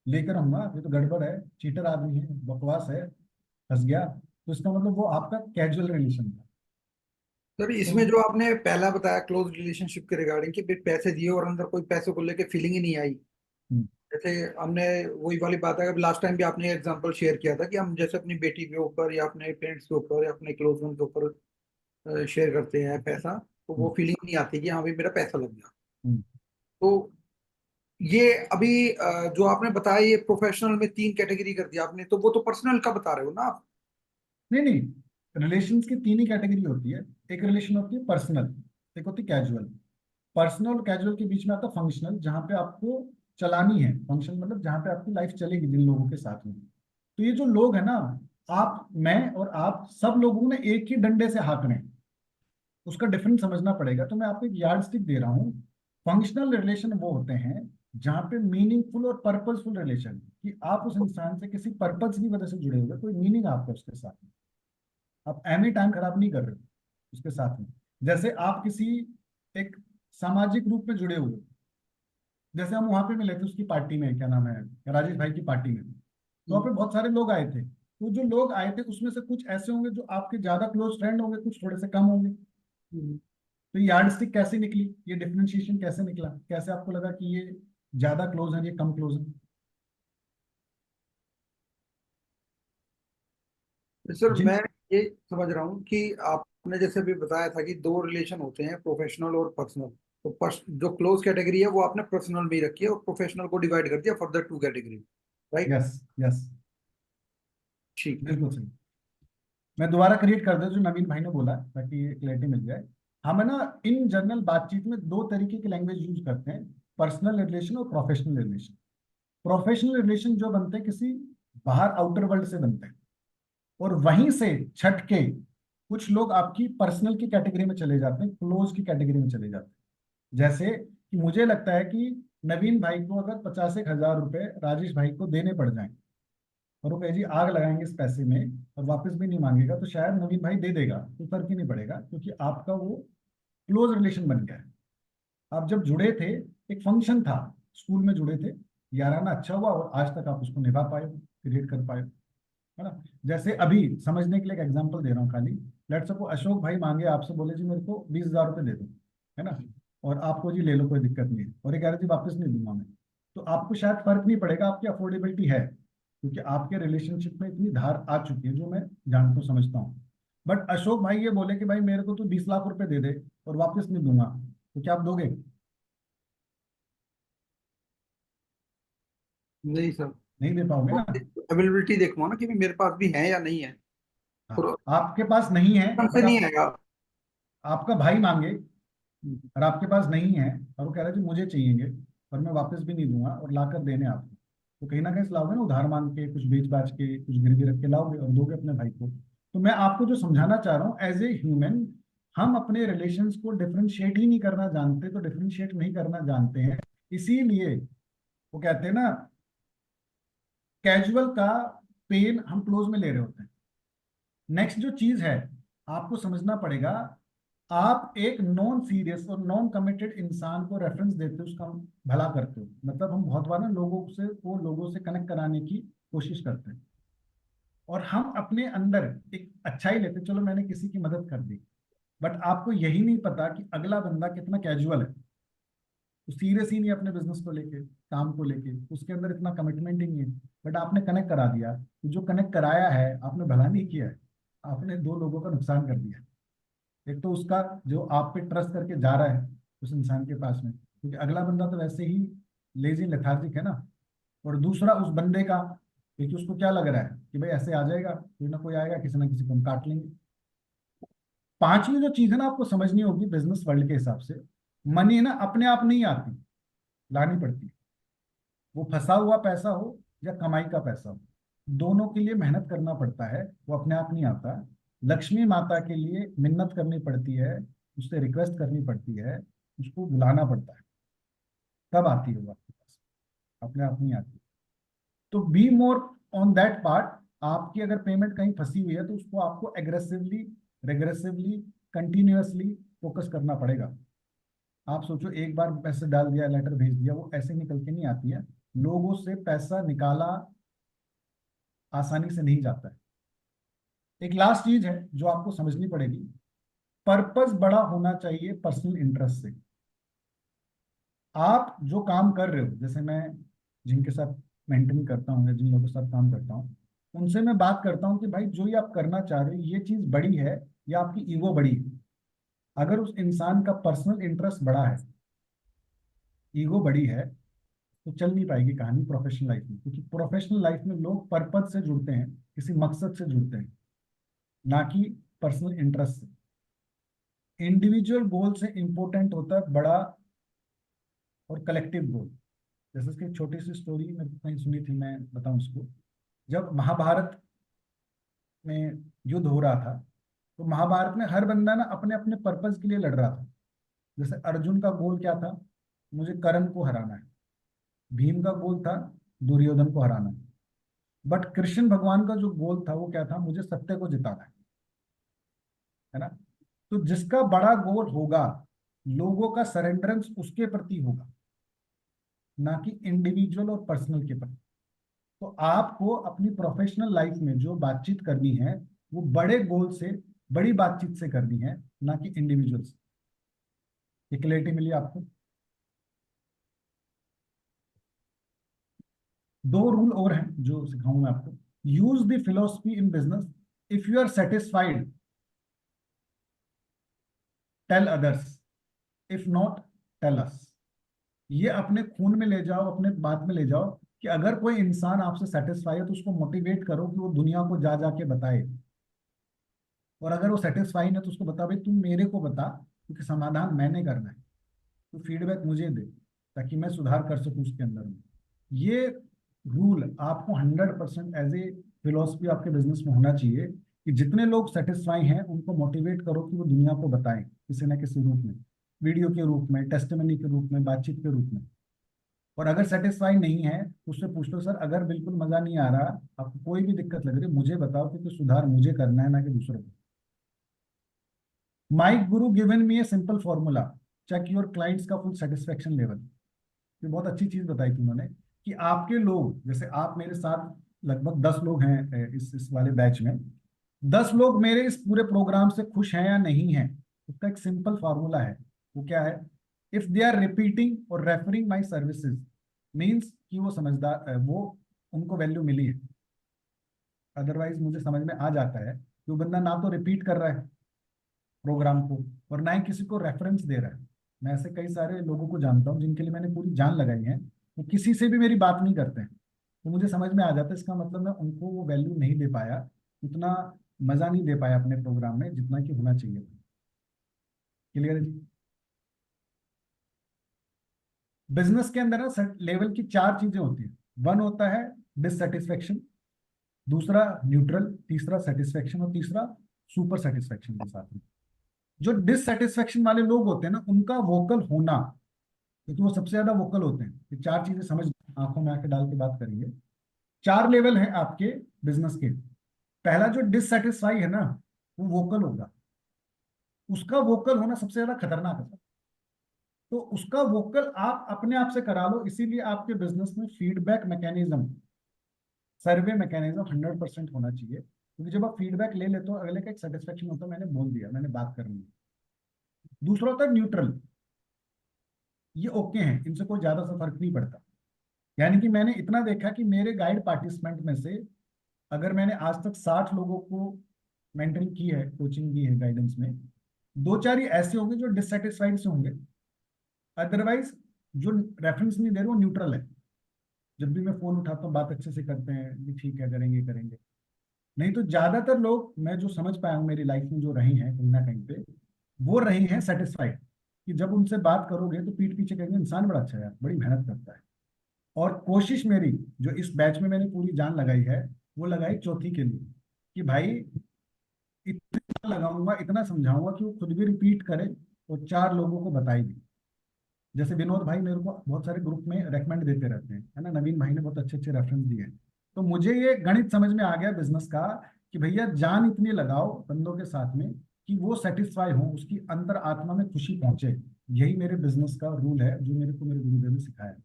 S1: लेकर आऊंगा, ये तो गड़बड़ है, चीटर आदमी है, बकवास है, फंस गया। तो इसका मतलब वो आपका कैजुअल रिलेशन था।
S3: सर
S1: तो
S3: इसमें जो आपने पहला बताया क्लोज रिलेशनशिप के रिगार्डिंग कि भाई पैसे दिए और अंदर कोई पैसों को लेके फीलिंग ही नहीं आई,
S1: हम्म,
S3: जैसे हमने वही वाली बात है, लास्ट टाइम भी आपने एग्जांपल शेयर किया था कि हम जैसे अपनी बेटी के ऊपर या अपने पेरेंट्स के ऊपर या अपने क्लोज वन के ऊपर शेयर करते हैं पैसा, तो वो
S1: हम्म,
S3: फीलिंग नहीं आती कि हाँ भाई मेरा पैसा लग गया।
S1: हम्म।
S3: तो ये अभी जो आपने बताया ये प्रोफेशनल में 3 कैटेगरी कर दिया आपने, तो वो तो पर्सनल का बता रहे हो ना आप।
S1: नहीं नहीं, रिलेशंस की 3 ही कैटेगरी होती है। एक रिलेशन होती है पर्सनल, एक होती है कैजुअल। पर्सनल और कैजुअल के बीच में आता है फंक्शनल, जहाँ पे आपको चलानी है, फंक्शन मतलब जहाँ पे आपकी लाइफ चलेगी जिन लोगों के साथ में। तो ये जो लोग है ना, आप, मैं और आप सब लोगों ने एक ही डंडे से हाँक रहे हैं, उसका डिफरेंस समझना पड़ेगा। तो मैं आपको एक यार्ड स्टिक दे रहा हूँ। फंक्शनल रिलेशन वो होते हैं जहाँ पे मीनिंगफुल और पर्पसफुल रिलेशन, कि आप उस इंसान से किसी पर्पज की वजह से जुड़े हुए, कोई मीनिंग आपका उसके साथ में, आप एनी टाइम खराब नहीं कर रहे हो उसके साथ में। जैसे आप किसी एक सामाजिक रूप में जुड़े हुए, जैसे हम वहां पे मिले थे उसकी पार्टी में, क्या नाम है, राजेश भाई की पार्टी में, तो वहाँ पे बहुत सारे लोग आए थे। तो जो लोग आए थे उसमें से कुछ ऐसे होंगे जो आपके ज्यादा क्लोज फ्रेंड होंगे, कुछ थोड़े से कम होंगे। तो यार्ड स्टिक कैसे निकली, ये डिफरेंशिएशन कैसे निकला, कैसे आपको लगा कि ये ज्यादा क्लोज है, ये कम क्लोज है।
S3: सर
S1: जिन
S3: मैं ये समझ रहा हूँ कि आपने जैसे भी बताया था कि 2 रिलेशन होते हैं, प्रोफेशनल और पर्सनल। तो जो क्लोज कैटेगरी है वो आपने पर्सनल में ही रखी है और प्रोफेशनल को डिवाइड कर दिया further 2 category, right.
S1: Yes, yes,
S3: ठीक है।
S1: बिल्कुल सही। मैं दोबारा क्रिएट कर दे जो नवीन भाई ने बोला, ताकि ये क्लैरिटी मिल जाए। हम है ना इन जनरल बातचीत में 2 तरीके की लैंग्वेज यूज करते हैं, पर्सनल रिलेशन और प्रोफेशनल रिलेशन। प्रोफेशनल रिलेशन जो बनते हैं किसी बाहर आउटर वर्ल्ड से बनते हैं, और वहीं से छट के कुछ लोग आपकी पर्सनल की कैटेगरी में चले जाते हैं, क्लोज की कैटेगरी में चले जाते हैं। जैसे कि मुझे लगता है कि नवीन भाई को अगर 50,000 रुपए राजेश भाई को देने पड़ जाएं और वो कहे जी आग लगाएंगे इस पैसे में और वापस भी नहीं मांगेगा, तो शायद नवीन भाई दे देगा, तो फर्क ही नहीं पड़ेगा, क्योंकि आपका वो क्लोज रिलेशन बन गया है। आप जब जुड़े थे, एक फंक्शन था, स्कूल में जुड़े थे, याराना अच्छा हुआ और आज तक आप उसको निभा पाए, क्रिएट कर पाए, है ना। जैसे अभी समझने के लिए एक एग्जांपल दे रहा हूँ खाली। लेट्स सपोज अशोक भाई मांगे आपसे, बोले जी मेरे को 20,000 रुपये दे दो, है ना, और आपको जी ले लो कोई दिक्कत नहीं है, और ये कह रहे जी वापस नहीं दूंगा मैं, तो आपको शायद फर्क नहीं पड़ेगा, आपकी अफोर्डेबिलिटी है, क्योंकि आपके रिलेशनशिप में इतनी धार आ चुकी है, जो मैं जानता हूँ समझता हूँ। बट अशोक भाई ये बोले कि भाई मेरे को तो 20 लाख रुपए दे दे और वापस नहीं दूंगा, तो क्या आप दोगे?
S3: नहीं सर,
S1: नहीं दे पाओगे ना।
S3: अवेलेबिलिटी देखो ना कि भाई मेरे पास भी है या नहीं है।
S1: हाँ,
S3: और
S1: आपके पास नहीं है,
S3: हमसे
S1: बट
S3: नहीं
S1: आप,
S3: आएगा।
S1: आपका भाई मांगे और आपके पास नहीं है, और वो कह रहा है कि मुझे चाहिए और मैं वापस भी नहीं दूंगा, और लाकर देने आपको, तो कहीं ना कहीं से लाओगे ना, उधार मांग के, कुछ बेच बाच के, कुछ गिरवी रख के लाओगे और दोगे अपने भाई को। तो मैं आपको जो समझाना चाह रहा हूँ, एज ए ह्यूमन, हम अपने रिलेशंस को डिफरेंशिएट ही नहीं करना जानते, तो डिफरेंशिएट नहीं करना जानते हैं, इसीलिए वो कहते हैं ना, कैजुअल का पेन हम क्लोज में ले रहे होते हैं। नेक्स्ट जो चीज है, आपको समझना पड़ेगा, आप एक नॉन सीरियस और नॉन कमिटेड इंसान को रेफरेंस देते हो, उसका भला करते हो, मतलब हम बहुत बार ना लोगों से कनेक्ट कराने की कोशिश करते हैं, और हम अपने अंदर एक अच्छाई लेते हैं, चलो मैंने किसी की मदद कर दी, बट आपको यही नहीं पता कि अगला बंदा कितना कैजुअल है, वो सीरियस ही नहीं है अपने बिजनेस को लेके, काम को लेके, उसके अंदर इतना कमिटमेंट ही नहीं है, बट आपने कनेक्ट करा दिया, तो जो कनेक्ट कराया है आपने भला नहीं किया है, आपने दो लोगों का नुकसान कर दिया। एक तो उसका जो आप पे ट्रस्ट करके जा रहा है उस इंसान के पास में, क्योंकि अगला बंदा तो वैसे ही लेजी लेथार्जिक है ना, और दूसरा उस बंदे का, क्योंकि उसको क्या लग रहा है कि भाई ऐसे आ जाएगा, कोई ना कोई आएगा, किसी ना किसी को हम काट लेंगे। पांचवी जो चीज है ना आपको समझनी होगी बिजनेस वर्ल्ड के हिसाब से, मनी ना अपने आप नहीं आती, लानी पड़ती है। वो फंसा हुआ पैसा हो या कमाई का पैसा हो, दोनों के लिए मेहनत करना पड़ता है, वो अपने आप नहीं आता। लक्ष्मी माता के लिए मिन्नत करनी पड़ती है, उससे रिक्वेस्ट करनी पड़ती है, उसको बुलाना पड़ता है, तब आती है वो आपके पास, अपने आप नहीं आती। तो be more on that part. आपकी अगर पेमेंट कहीं फंसी हुई है तो उसको आपको एग्रेसिवली, रेग्रेसिवली, कंटिन्यूअसली फोकस करना पड़ेगा। आप सोचो एक बार पैसे डाल दिया, लेटर भेज दिया, वो ऐसे निकल के नहीं आती है। लोगों से पैसा निकाला आसानी से नहीं जाता है। एक लास्ट चीज है जो आपको समझनी पड़ेगी, पर्पस बड़ा होना चाहिए पर्सनल इंटरेस्ट से। आप जो काम कर रहे हो, जैसे मैं जिनके साथ मेंटरिंग करता हूँ या जिन लोगों के साथ काम करता हूँ, उनसे मैं बात करता हूँ कि भाई जो ये आप करना चाह रहे हो, ये चीज बड़ी है या आपकी ईगो बड़ी है। अगर उस इंसान का पर्सनल इंटरेस्ट बड़ा है, ईगो बड़ी है, तो चल नहीं पाएगी कहानी प्रोफेशनल लाइफ में, क्योंकि प्रोफेशनल लाइफ में लोग पर्पस से जुड़ते हैं, किसी मकसद से जुड़ते हैं, ना कि पर्सनल इंटरेस्ट से। इंडिविजुअल गोल से इंपॉर्टेंट होता है बड़ा और कलेक्टिव गोल। जैसे इसकी एक छोटी सी स्टोरी मैंने कहीं सुनी थी, मैं बताऊं उसको। जब महाभारत में युद्ध हो रहा था, तो महाभारत में हर बंदा ना अपने अपने पर्पस के लिए लड़ रहा था। जैसे अर्जुन का गोल क्या था, मुझे कर्ण को हराना है। भीम का गोल था दुर्योधन को हराना है। बट कृष्ण भगवान का जो गोल था वो क्या था, मुझे सत्य को जिताना है ना। तो जिसका बड़ा गोल होगा, लोगों का सरेंडरेंस उसके प्रति होगा, ना कि इंडिविजुअल और पर्सनल के प्रति। तो आपको अपनी प्रोफेशनल लाइफ में जो बातचीत करनी है, वो बड़े गोल से, बड़ी बातचीत से करनी है, ना कि इंडिविजुअल से। ये क्लैरिटी मिली आपको? दो रूल और हैं जो सिखाऊंगा आपको। Use the philosophy in business, if you are satisfied tell others, if not tell us. ये अपने खून में ले जाओ, अपने बात में ले जाओ, कि अगर कोई इंसान आपसे सेटिस्फाई है तो उसको मोटिवेट करो कि वो दुनिया को जा जाके बताए, और अगर वो सेटिस्फाई है तो उसको बता भाई तुम मेरे को बता, क्योंकि समाधान मैंने करना है, तो फीडबैक मुझे दे, ताकि मैं सुधार कर सकूं उसके अंदर में। ये रूल आपको 100% एज ए फिलोसफी आपके बिजनेस में होना चाहिए, कि जितने लोग सेटिस्फाई हैं उनको मोटिवेट करो कि वो दुनिया को बताएं, किसी न किसी रूप में, वीडियो के रूप में, टेस्टिमनी के रूप में, बातचीत के रूप में। और अगर सेटिस्फाई नहीं है तो उससे पूछ लो, सर अगर बिल्कुल मजा नहीं आ रहा, आपको कोई भी दिक्कत लग रही है, मुझे बताओ, क्योंकि सुधार मुझे करना है ना कि दूसरों को। My guru given me a simple formula, check your clients का फुल सेटिस्फेक्शन लेवल। ये बहुत अच्छी चीज बताई थी उन्होंने, कि आपके लोग, जैसे आप मेरे साथ लगभग 10 लोग हैं इस वाले बैच में, 10 लोग मेरे इस पूरे प्रोग्राम से खुश हैं या नहीं हैं, उसका एक सिंपल फार्मूला है। वो क्या है? इफ दे आर रिपीटिंग और रेफरिंग माई सर्विसेज, मीन्स कि वो समझदार, वो उनको वैल्यू मिली है। अदरवाइज मुझे समझ में आ जाता है कि वो बंदा ना तो रिपीट कर रहा है प्रोग्राम को, और ना ही किसी को रेफरेंस दे रहा है। मैं ऐसे कई सारे लोगों को जानता हूँ जिनके लिए मैंने पूरी जान लगाई है, वो किसी से भी मेरी बात नहीं करते हैं। तो मुझे समझ में आ जाता है, इसका मतलब मैं उनको वो वैल्यू नहीं दे पाया, उतना मजा नहीं दे पाया अपने प्रोग्राम में जितना कि होना चाहिए। क्लियर है जी? बिजनेस के अंदर ना लेवल की 4 चीजें होती है। वन होता है डिससेटिस्फेक्शन, दूसरा न्यूट्रल, तीसरा सेटिस्फेक्शन, और तीसरा सुपर सेटिस्फेक्शन के साथ में। जो डिससेटिस्फेक्शन वाले लोग होते हैं ना, उनका वोकल होना, क्योंकि वो सबसे ज्यादा वोकल होते हैं। ये 4 चीजें समझ, आंखों में आंखें डाल के बात करेंगे। 4 लेवल है आपके बिजनेस के। पहला जो डिससेटिस्फाई है ना, वो वोकल होगा। उसका वोकल होना सबसे ज्यादा खतरनाक है। तो उसका वोकल आप अपने आप से करा लो, इसीलिए आपके बिजनेस में फीडबैक मैकेनिज्म, सर्वे मैकेनिज्म 100% होना चाहिए। क्योंकि जब आप फीडबैक ले लेते हो, अगले का एक सेटिस्फेक्शन होता है, मैंने बोल दिया, मैंने बात करनी है। दूसरा होता है न्यूट्रल, ये ओके हैं, इनसे कोई ज्यादा सा फर्क नहीं पड़ता। यानी कि मैंने इतना देखा कि मेरे गाइड पार्टिसिपेंट में से अगर मैंने आज तक 60 लोगों को मेंटरिंग की है, कोचिंग दी है, गाइडेंस में, 2-4 ही ऐसे होंगे जो डिससेटिस्फाइड से होंगे। अदरवाइज जो रेफरेंस नहीं दे रहे वो न्यूट्रल है। जब भी मैं फोन उठाता हूँ, बात अच्छे से करते हैं कि ठीक है, करेंगे करेंगे। नहीं तो ज्यादातर लोग, मैं जो समझ पाया हूँ मेरी लाइफ में, जो रहे हैं कहीं ना कहीं पे, वो रहे हैं सेटिस्फाइड। कि जब उनसे बात करोगे तो पीठ पीछे कहेंगे इंसान बड़ा अच्छा है यार, बड़ी मेहनत करता है। और कोशिश मेरी, जो इस बैच में मैंने पूरी जान लगाई है, वो लगाई चौथी के लिए, कि भाई इतना लगाऊंगा, इतना समझाऊंगा कि वो खुद भी रिपीट करे और 4 लोगों को बताई भी। जैसे विनोद भाई मेरे को बहुत सारे ग्रुप में रेकमेंड देते रहते हैं, है ना, नवीन भाई ने बहुत अच्छे अच्छे रेफरेंस दिए हैं। तो मुझे ये गणित समझ में आ गया बिजनेस का, कि भैया जान इतनी लगाओ बंदों के साथ में कि वो सेटिस्फाई हो, उसकी अंतर आत्मा में खुशी पहुंचे। यही मेरे बिजनेस का रूल है, जो मेरे को मेरे गुरुदेव ने सिखाया।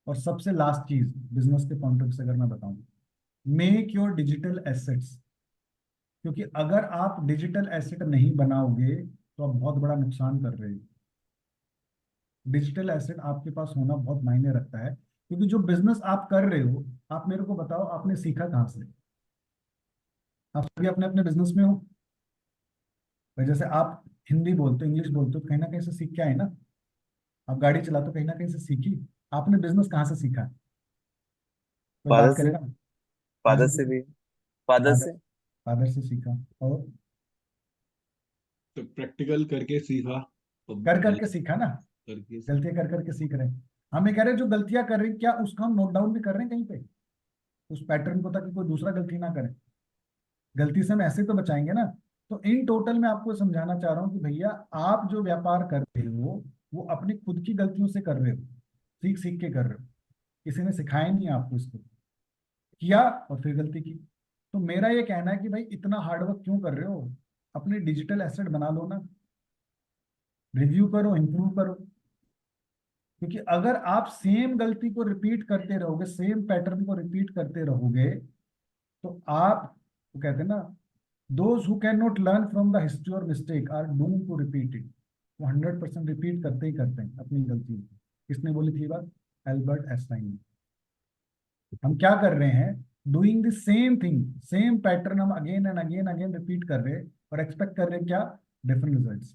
S1: और सबसे लास्ट चीज बिजनेस के पॉइंट ऑफ से अगर मैं बताऊं, मेक योर डिजिटल एसेट्स। क्योंकि अगर आप डिजिटल एसेट नहीं बनाओगे तो आप बहुत बड़ा नुकसान कर रहे हो। डिजिटल एसेट आपके पास होना बहुत मायने रखता है। क्योंकि जो बिजनेस आप कर रहे हो, आप मेरे को बताओ आपने सीखा कहाँ से? आप सभी अपने अपने बिजनेस में हो भाई। जैसे आप हिंदी बोलते हो, इंग्लिश बोलते हो, कहीं ना कहीं से सीख के आए ना। आप गाड़ी चलाते हो, कहीं ना कहीं से सीखी। आपने बिजनेस कहाँ से सीखा? कोई
S6: फादर
S1: बात
S6: से।
S1: करेगा? कहाँ
S6: फादर
S1: से
S6: से
S1: सीखा?
S6: भी। फादर
S1: फादर,
S6: से।
S1: फादर से सीखा। और
S4: तो प्रैक्टिकल करके सीखा, अब
S1: कर करके
S4: गलत
S1: सीखा ना।
S4: करके सीखा।
S1: गलतियां कर करके सीख रहे हैं। हम ये कह रहे हैं जो गलतियां कर रहे हैं, क्या उसका हम नोट डाउन भी कर रहे हैं कहीं पे, उस पैटर्न को, ताकि कोई दूसरा गलती ना करे। गलती से हम ऐसे तो बचाएंगे ना। तो इन टोटल मैं आपको समझाना चाह रहा हूँ कि भैया, आप जो व्यापार कर रहे हो वो अपनी खुद की गलतियों से कर रहे हो, सीख सीख के कर रहे हो। किसी ने सिखाया नहीं आपको इसको, किया और फिर गलती की। तो मेरा ये कहना है कि भाई इतना हार्डवर्क क्यों कर रहे हो? अपनी डिजिटल एसेट बना लो ना, रिव्यू करो, इंप्रूव करो। क्योंकि अगर आप सेम गलती को रिपीट करते रहोगे, सेम पैटर्न को रिपीट करते रहोगे, तो आप, वो कहते हैं ना, those who can not learn from the history और mistake are doomed to repeat it. वो 100% रिपीट करते ही करते हैं अपनी गलती। किसने बोली थी ये बात? एल्बर्ट आइंस्टाइन ने। हम क्या कर रहे हैं? Doing the same thing, same pattern हम again and again again repeat कर रहे हैं, और एक्सपेक्ट कर रहे हैं क्या? Different results.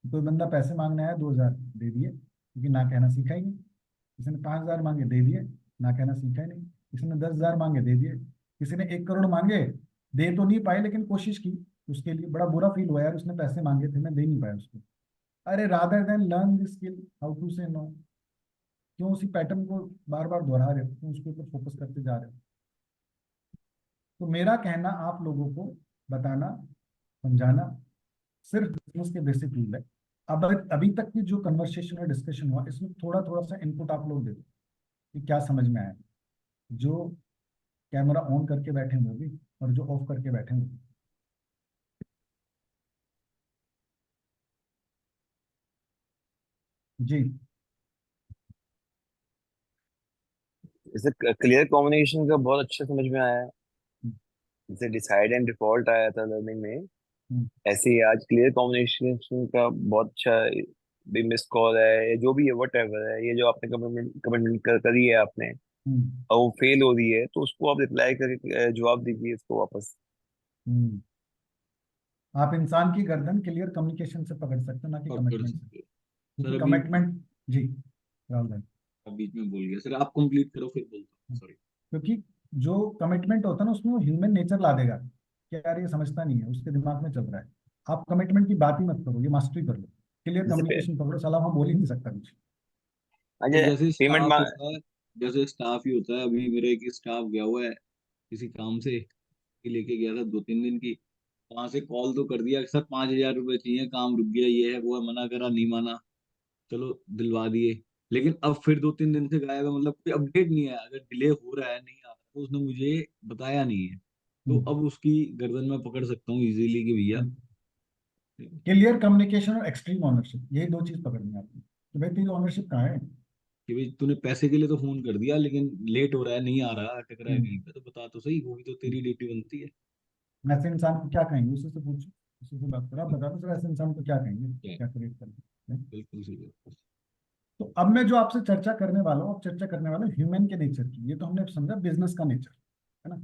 S1: कोई बंदा पैसे मांगने आया, 2,000 दे दिए, क्योंकि ना कहना सीखा ही नहीं। किसी ने 5,000 मांगे, दे दिए, ना कहना सीखा ही नहीं। किसी ने 10,000 मांगे, दे दिए। किसी ने 1 करोड़ मांगे, दे तो नहीं पाए लेकिन कोशिश की। उसके लिए बड़ा बुरा फील हुआ, यार उसने पैसे मांगे थे, मैं दे नहीं पाया उसको। अरे rather than learn the skill how to say no, क्यों उसी पैटर्न को बार बार दोहरा रहे हो, क्यों उसके ऊपर फोकस करते जा रहे हो? तो मेरा कहना आप लोगों को बताना, समझाना सिर्फ बिजनेस के बेसिक रूल है। अब अभी तक की जो कन्वर्सेशन और डिस्कशन हुआ, इसमें थोड़ा थोड़ा सा इनपुट आप लोग दे दो कि क्या समझ में आया, जो कैमरा ऑन करके बैठे हुए भी और जो ऑफ करके बैठे हुए। जी।
S6: जैसे क्लियर कम्युनिकेशन का बहुत अच्छा समझ में आया है। जैसे डिसाइड एंड डिफॉल्ट आया था लर्निंग में,
S1: हम्म,
S6: ऐसे ही आज क्लियर कम्युनिकेशन का बहुत अच्छा भी मिस कॉल है, या जो भी है वट एवर है, ये जो आपने कमिटमेंट कमिटमेंट करी है आपने,
S1: हम्म,
S6: और वो फेल हो रही है, तो उसको आप रिप्लाई करके जवाब दीजिए इसको वापस।
S1: हम्म। आप इंसान की गर्दन क्लियर कम्युनिकेशन से पकड़ सकते हो, ना कि
S4: आप कर
S1: कमिटमेंट से,
S4: सकते हो
S1: क्योंकि
S4: सर। अभी
S1: कमिटमेंट। जी राहुल भाई।
S4: आप बीच में बोल गया सर, आप कंप्लीट करो फिर बोलता हूँ, सॉरी।
S1: क्योंकि जो कमिटमेंट होता है ना, उसमें वो ह्यूमन नेचर ला देगा कि यार ये समझता नहीं है, उसके दिमाग में चल रहा है। आप कमिटमेंट की बात ही मत करो, ये मास्टरी कर लो, क्लियर
S6: जैसे
S1: कम्युनिकेशन पकड़ो, साला वहाँ बोल ही नहीं सकता कुछ।
S4: तो
S6: अजय
S4: जैसे
S6: पेमेंट
S4: स्टाफ होता है, जैसे स्टाफ ही होता है, अभी मेरा एक स्टाफ गया हुआ है किसी काम से, कि लेके गया था 2-3 दिन की। वहां से कॉल तो कर दिया कि सर 5,000 रुपये चाहिए, काम रुक गया, ये है वो है, मना करा, नहीं माना, चलो दिलवा दिए। लेकिन अब फिर 2-3 दिन से गायब है, मतलब कोई अपडेट नहीं है। अगर डिले हो रहा है, नहीं आ रहा, तो उसने मुझे बताया नहीं है। तो अब उसकी गर्दन में पकड़ सकता हूँ इजीली कि भैया,
S1: क्लियर कम्युनिकेशन और एक्सट्रीम ऑनरशिप, यही दो चीज पकड़नी है आपको कि भाई तेरी ऑनरशिप कहाँ है।
S4: कि भाई तूने पैसे के लिए तो फोन कर दिया, लेकिन लेट हो रहा है, नहीं आ रहा, अटक रहा है
S1: हम्म।
S4: कहीं पे, तो बता तो सही, वो भी तो तेरी ड्यूटी बनती है।
S1: ऐसे इंसान को क्या कहेंगे, उसी से पूछो, उसी से बात करो, आप बता दो सर ऐसे इंसान को क्या कहेंगे,
S4: क्या है?
S1: क्या क्रिएट करेंगे।
S4: बिल्कुल सही बात।
S1: तो अब मैं जो आपसे चर्चा करने वाला हूँ, अब चर्चा करने वाला हूँ ह्यूमन के नेचर की। ये तो हमने समझा बिजनेस का नेचर, है ना।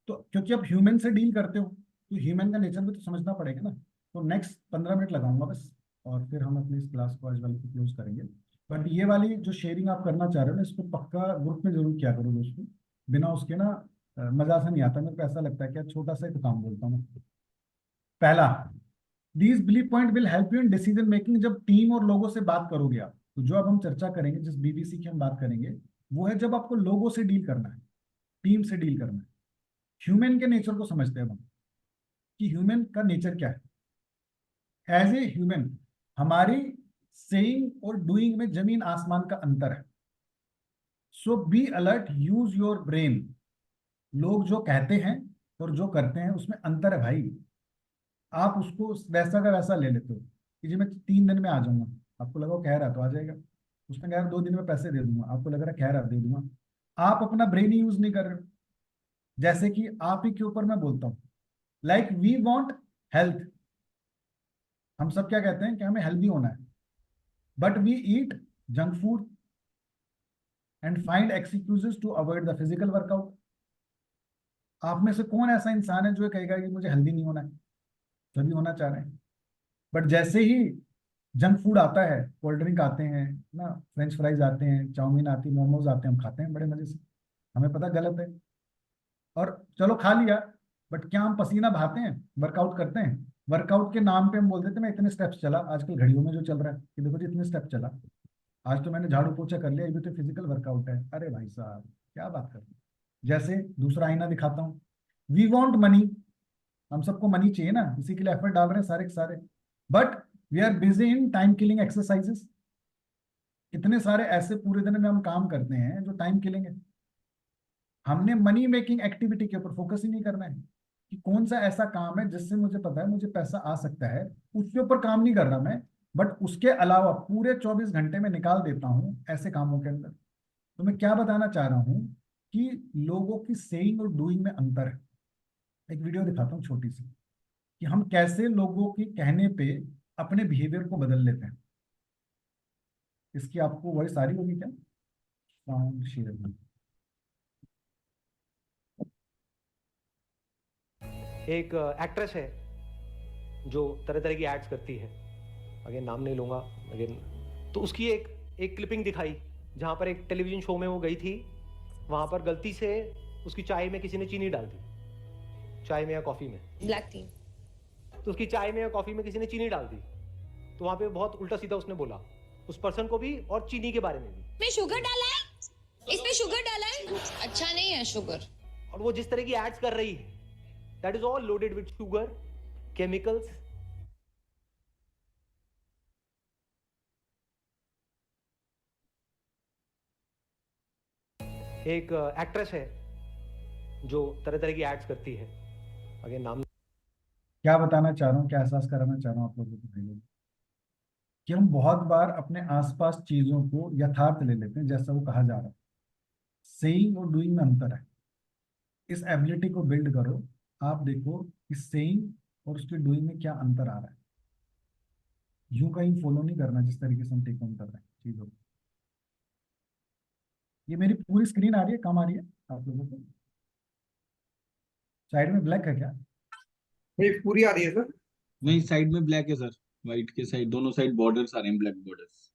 S1: तो क्योंकि अब ह्यूमन से डील करते हो, तो ह्यूमन का नेचर भी तो समझना पड़ेगा ना। तो नेक्स्ट 15 मिनट लगाऊंगा बस, और फिर हम अपनी इस क्लास को आज वाली को क्लोज करेंगे। बट ये वाली जो शेयरिंग आप करना चाह रहे हो ना, इसको पक्का ग्रुप में जरूर किया करो दोस्तों। बिना उसके ना मजा सा नहीं आता। मेरे को ऐसा लगता है कि यार छोटा सा एक काम बोलता हूँ। पहला, these belief point will help you in decision making. जब टीम और लोगों से बात करोगे आप, तो जो अब हम चर्चा करेंगे, जिस बीबीसी की हम बात करेंगे, वो है जब आपको लोगों से डील करना है, टीम से डील करना है। ह्यूमन के नेचर को समझते हैं हम, कि ह्यूमन का नेचर क्या है। एज ए ह्यूमन, हमारी सेइंग और डूइंग में जमीन आसमान का अंतर है। So be alert, use your brain. लोग जो कहते हैं और जो करते हैं उसमें अंतर है भाई। आप उसको वैसा का वैसा ले लेते हो कि जी मैं 3 दिन में आ जाऊंगा, आपको लगा वो कह रहा तो आ जाएगा। उसने कहा 2 दिन में पैसे दे दूंगा, आपको लग रहा है कह रहा दे दूंगा। आप अपना ब्रेन ही यूज नहीं कर रहे हो। जैसे कि आप ही के ऊपर मैं बोलता हूँ, लाइक वी वॉन्ट हेल्थ। हम सब क्या कहते हैं कि हमें हेल्दी होना है, but we eat junk food and find excuses to avoid the physical workout. आप में से कौन ऐसा इंसान है जो ये कहेगा कि मुझे हेल्दी नहीं होना है? सभी होना चाह रहे हैं। बट जैसे ही जंक फूड आता है, कोल्ड ड्रिंक आते हैं ना, फ्रेंच फ्राइज आते हैं, चाउमीन आती है, मोमोज आते हैं, हम खाते हैं बड़े मजे से। हमें पता गलत है, और चलो खा लिया। बट क्या हम पसीना बहाते हैं, वर्कआउट करते हैं? वर्कआउट के नाम पे हम बोल देते हैं मैं इतने स्टेप्स चला। आजकल घड़ियों में जो चल रहा है कि देखो जी इतने स्टेप चला, आज तो मैंने झाड़ू पोछा कर लिया, ये भी तो फिजिकल वर्कआउट है। अरे भाई साहब, क्या बात कर रहे हैं। जैसे दूसरा आईना दिखाता हूँ, वी वॉन्ट मनी। हम सबको मनी चाहिए ना, इसी के लिए एफर्ट डाल रहे हैं सारे के सारे। But we are busy in time killing exercises. इतने सारे ऐसे पूरे दिन में हम काम करते हैं जो टाइम किलिंग है। हमने मनी मेकिंग एक्टिविटी के ऊपर फोकस ही नहीं करना है कि कौन सा ऐसा काम है जिससे मुझे पता है मुझे पैसा आ सकता है, उसके ऊपर काम नहीं कर रहा मैं। बट उसके अलावा पूरे 24 घंटे में निकाल देता हूं ऐसे कामों के अंदर। तो मैं क्या बताना चाह रहा हूं कि लोगों की सेइंग और डूइंग में अंतर है। एक वीडियो दिखाता हूँ छोटी सी, कि हम कैसे लोगों के कहने पे अपने बिहेवियर को बदल लेते हैं। इसकी आपको वॉइस आ रही होगी क्या? साउंड शेयर में।
S7: एक एक्ट्रेस है जो तरह तरह की एड्स करती है, अगेन नाम नहीं लूँगा अगेन। तो उसकी एक क्लिपिंग दिखाई जहाँ पर एक टेलीविज़न शो में वो गई थी। वहाँ पर गलती से उसकी चाय में किसी ने चीनी डाल दी, चाय में या कॉफ़ी में,
S8: ब्लैक टी।
S7: तो उसकी चाय में या कॉफ़ी में किसी ने चीनी डाल दी। तो वहाँ पे बहुत उल्टा सीधा उसने बोला उस पर्सन को भी और चीनी के बारे में भी।
S8: इसमें शुगर डाला है, इसमें शुगर डाला है, अच्छा नहीं है शुगर।
S7: और वो जिस तरह की एड्स कर रही है, that is all loaded with sugar, chemicals, एक एक्ट्रेस है जो तरह तरह की एड्स करती है, अगर नाम
S1: क्या बताना चाह रहा हूँ, क्या एहसास कराना चाह रहा हूँ आप लोगों को भाई लोग, कि हम बहुत बार अपने आसपास चीजों को यथार्थ ले लेते हैं जैसा वो कहा जा रहा है। सेइंग और डूइंग में अंतर है। इस एबिलिटी को बिल्ड करो। आप देखो इस सेइंग और उसके डूइंग में क्या अंतर आ रहा है। यूं कहीं फॉलो नहीं करना जिस तरीके से हम टेक ऑन कर रहे हैं चीजों को। ये मेरी पूरी स्क्रीन आ रही है, कम आ रही है आप लोगों को? साइड में ब्लैक है क्या?
S3: ये पूरी आ रही है सर।
S4: नहीं, साइड में ब्लैक है सर, व्हाइट के साइड दोनों साइड बॉर्डर्स आ रहे हैं, ब्लैक बॉर्डर्स।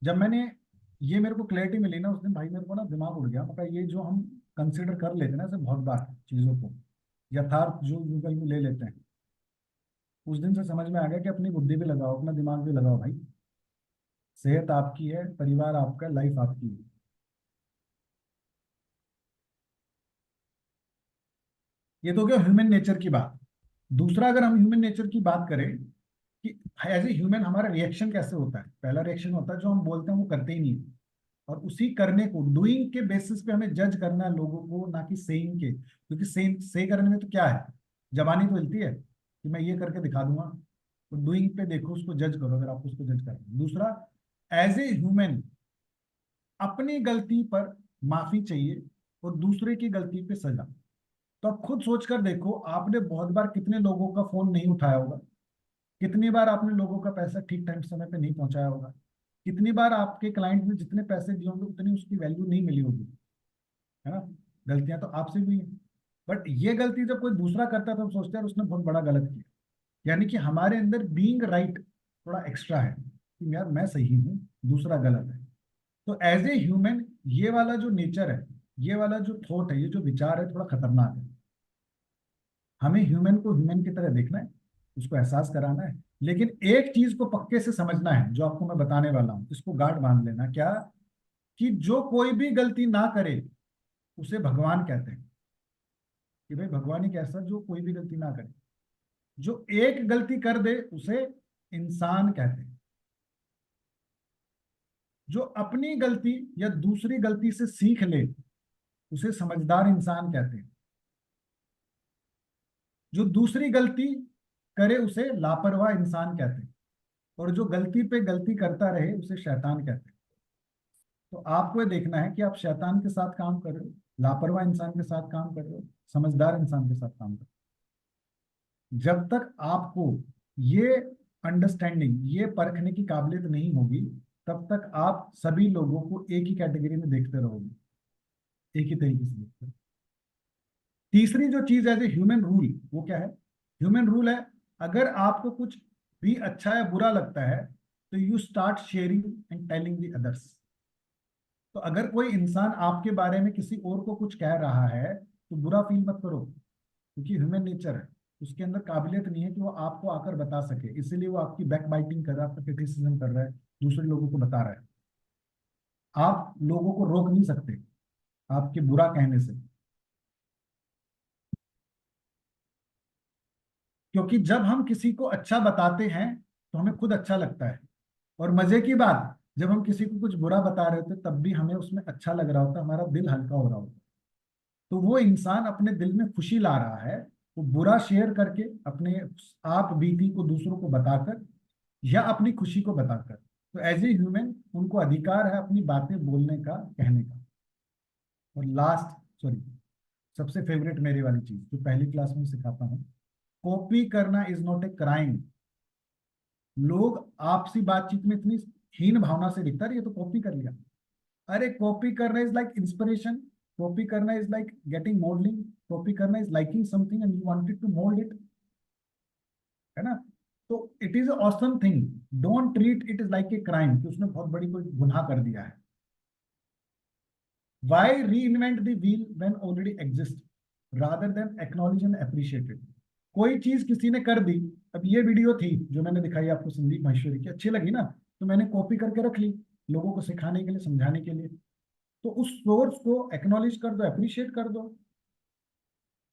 S1: जब मैंने ये मेरे को क्लैरिटी मिली ना उस दिन भाई, मेरे को ना दिमाग उड़ गया। मतलब ये जो हम कंसिडर कर लेते हैं ना ऐसे बहुत बार चीजों को, यथार्थ जो गूगल में ले लेते हैं, उस दिन से समझ में आ गया कि अपनी बुद्धि भी लगाओ, अपना दिमाग भी लगाओ भाई। सेहत आपकी है, परिवार आपका, लाइफ आपकी है। ये तो क्या ह्यूमन नेचर की बात। दूसरा, अगर हम ह्यूमन नेचर की बात करें कि एज ए ह्यूमन हमारा रिएक्शन कैसे होता है। पहला रिएक्शन होता है जो हम बोलते हैं वो करते ही नहीं, और उसी करने को डूइंग के बेसिस पे हमें जज करना है लोगों को, ना कि सेइंग के। क्योंकि से करने में तो क्या है, जबानी तो हिलती है कि मैं ये करके दिखा दूंगा। तो डूइंग पे देखो, उसको जज करो अगर आप उसको जज करें। दूसरा, एज ए ह्यूमन अपनी गलती पर माफी चाहिए और दूसरे की गलती पे सजा। तो आप खुद सोचकर देखो, आपने बहुत बार कितने लोगों का फोन नहीं उठाया होगा, कितनी बार आपने लोगों का पैसा ठीक टाइम समय पे नहीं पहुंचाया होगा, कितनी बार आपके क्लाइंट ने जितने पैसे दिए होंगे उतनी उसकी वैल्यू नहीं मिली होगी, है ना। गलतियां तो आपसे भी हैं। बट ये गलती जब कोई दूसरा करता है तो हम सोचते हैं उसने बहुत बड़ा गलत किया। यानी कि हमारे अंदर बीइंग राइट थोड़ा एक्स्ट्रा है कि यार मैं सही हूँ, दूसरा गलत है। तो एज ए ह्यूमन ये वाला जो नेचर है, ये वाला जो थॉट है, ये जो विचार है, थोड़ा खतरनाक है। हमें ह्यूमन को ह्यूमन की तरह देखना है, उसको एहसास कराना है। लेकिन एक चीज को पक्के से समझना है जो आपको मैं बताने वाला हूं, इसको गार्ड बांध लेना। क्या? कि जो कोई भी गलती ना करे उसे भगवान कहते हैं। कि भाई भगवान ही कैसा, जो कोई भी गलती ना करे। जो एक गलती कर दे उसे इंसान कहते हैं। जो अपनी गलती या दूसरी गलती से सीख ले उसे समझदार इंसान कहते हैं। जो दूसरी गलती करे उसे लापरवाह इंसान कहते हैं। और जो गलती पे गलती करता रहे उसे शैतान कहते हैं। तो आपको ये देखना है कि आप शैतान के साथ काम कर रहे हो, लापरवाह इंसान के साथ काम कर रहे हो, समझदार इंसान के साथ काम कर रहे हो। जब तक आपको ये अंडरस्टैंडिंग, ये परखने की काबिलियत नहीं होगी, तब तक आप सभी लोगों को एक ही कैटेगरी में देखते रहोगे, एक ही तरीके से देखते रहोगे। तीसरी जो चीज एज ए ह्यूमन रूल, वो क्या है? ह्यूमन रूल है, अगर आपको कुछ भी अच्छा या बुरा लगता है तो you start sharing and telling the others. तो अगर कोई इंसान आपके बारे में किसी और को कुछ कह रहा है तो बुरा फील मत करो, क्योंकि ह्यूमन नेचर है, उसके अंदर काबिलियत नहीं है कि वो आपको आकर बता सके, इसीलिए वो आपकी बैक बाइटिंग कर रहा है, आपका क्रिटिसिज्म कर रहा है, दूसरे लोगों को बता रहा है। आप लोगों को रोक नहीं सकते आपके बुरा कहने से, क्योंकि जब हम किसी को अच्छा बताते हैं तो हमें खुद अच्छा लगता है। और मजे की बात, जब हम किसी को कुछ बुरा बता रहे होते तब भी हमें उसमें अच्छा लग रहा होता, हमारा दिल हल्का हो रहा होता। तो वो इंसान अपने दिल में खुशी ला रहा है, वो बुरा शेयर करके अपने आप बीती को दूसरों को बताकर या अपनी खुशी को बताकर। तो एज ए ह्यूमन उनको अधिकार है अपनी बातें बोलने का, कहने का। और लास्ट, सॉरी, सबसे फेवरेट मेरे वाली चीज जो पहली क्लास में सिखाता हूँ, कॉपी करना इज नॉट ए क्राइम। लोग आपसी बातचीत में इतनी हीन भावना से दिखता है ये तो कॉपी कर लिया। अरे कॉपी करना इज लाइक इंस्पिरेशन, कॉपी करना is like getting modelling, copy करना is liking something and you wanted to mould it, है ना। तो it is awesome thing, don't treat it is like a crime कि उसने बहुत बड़ी कोई गुनाह कर दिया है। वाई री invent the wheel when already exist rather than acknowledge and appreciate it. कोई चीज किसी ने कर दी, अब ये वीडियो थी जो मैंने दिखाई आपको संदीप माहेश्वरी की, अच्छी लगी ना, तो मैंने कॉपी करके रख ली लोगों को सिखाने के लिए, समझाने के लिए। तो उस सोर्स को एक्नॉलेज कर दो, अप्रिशिएट कर दो।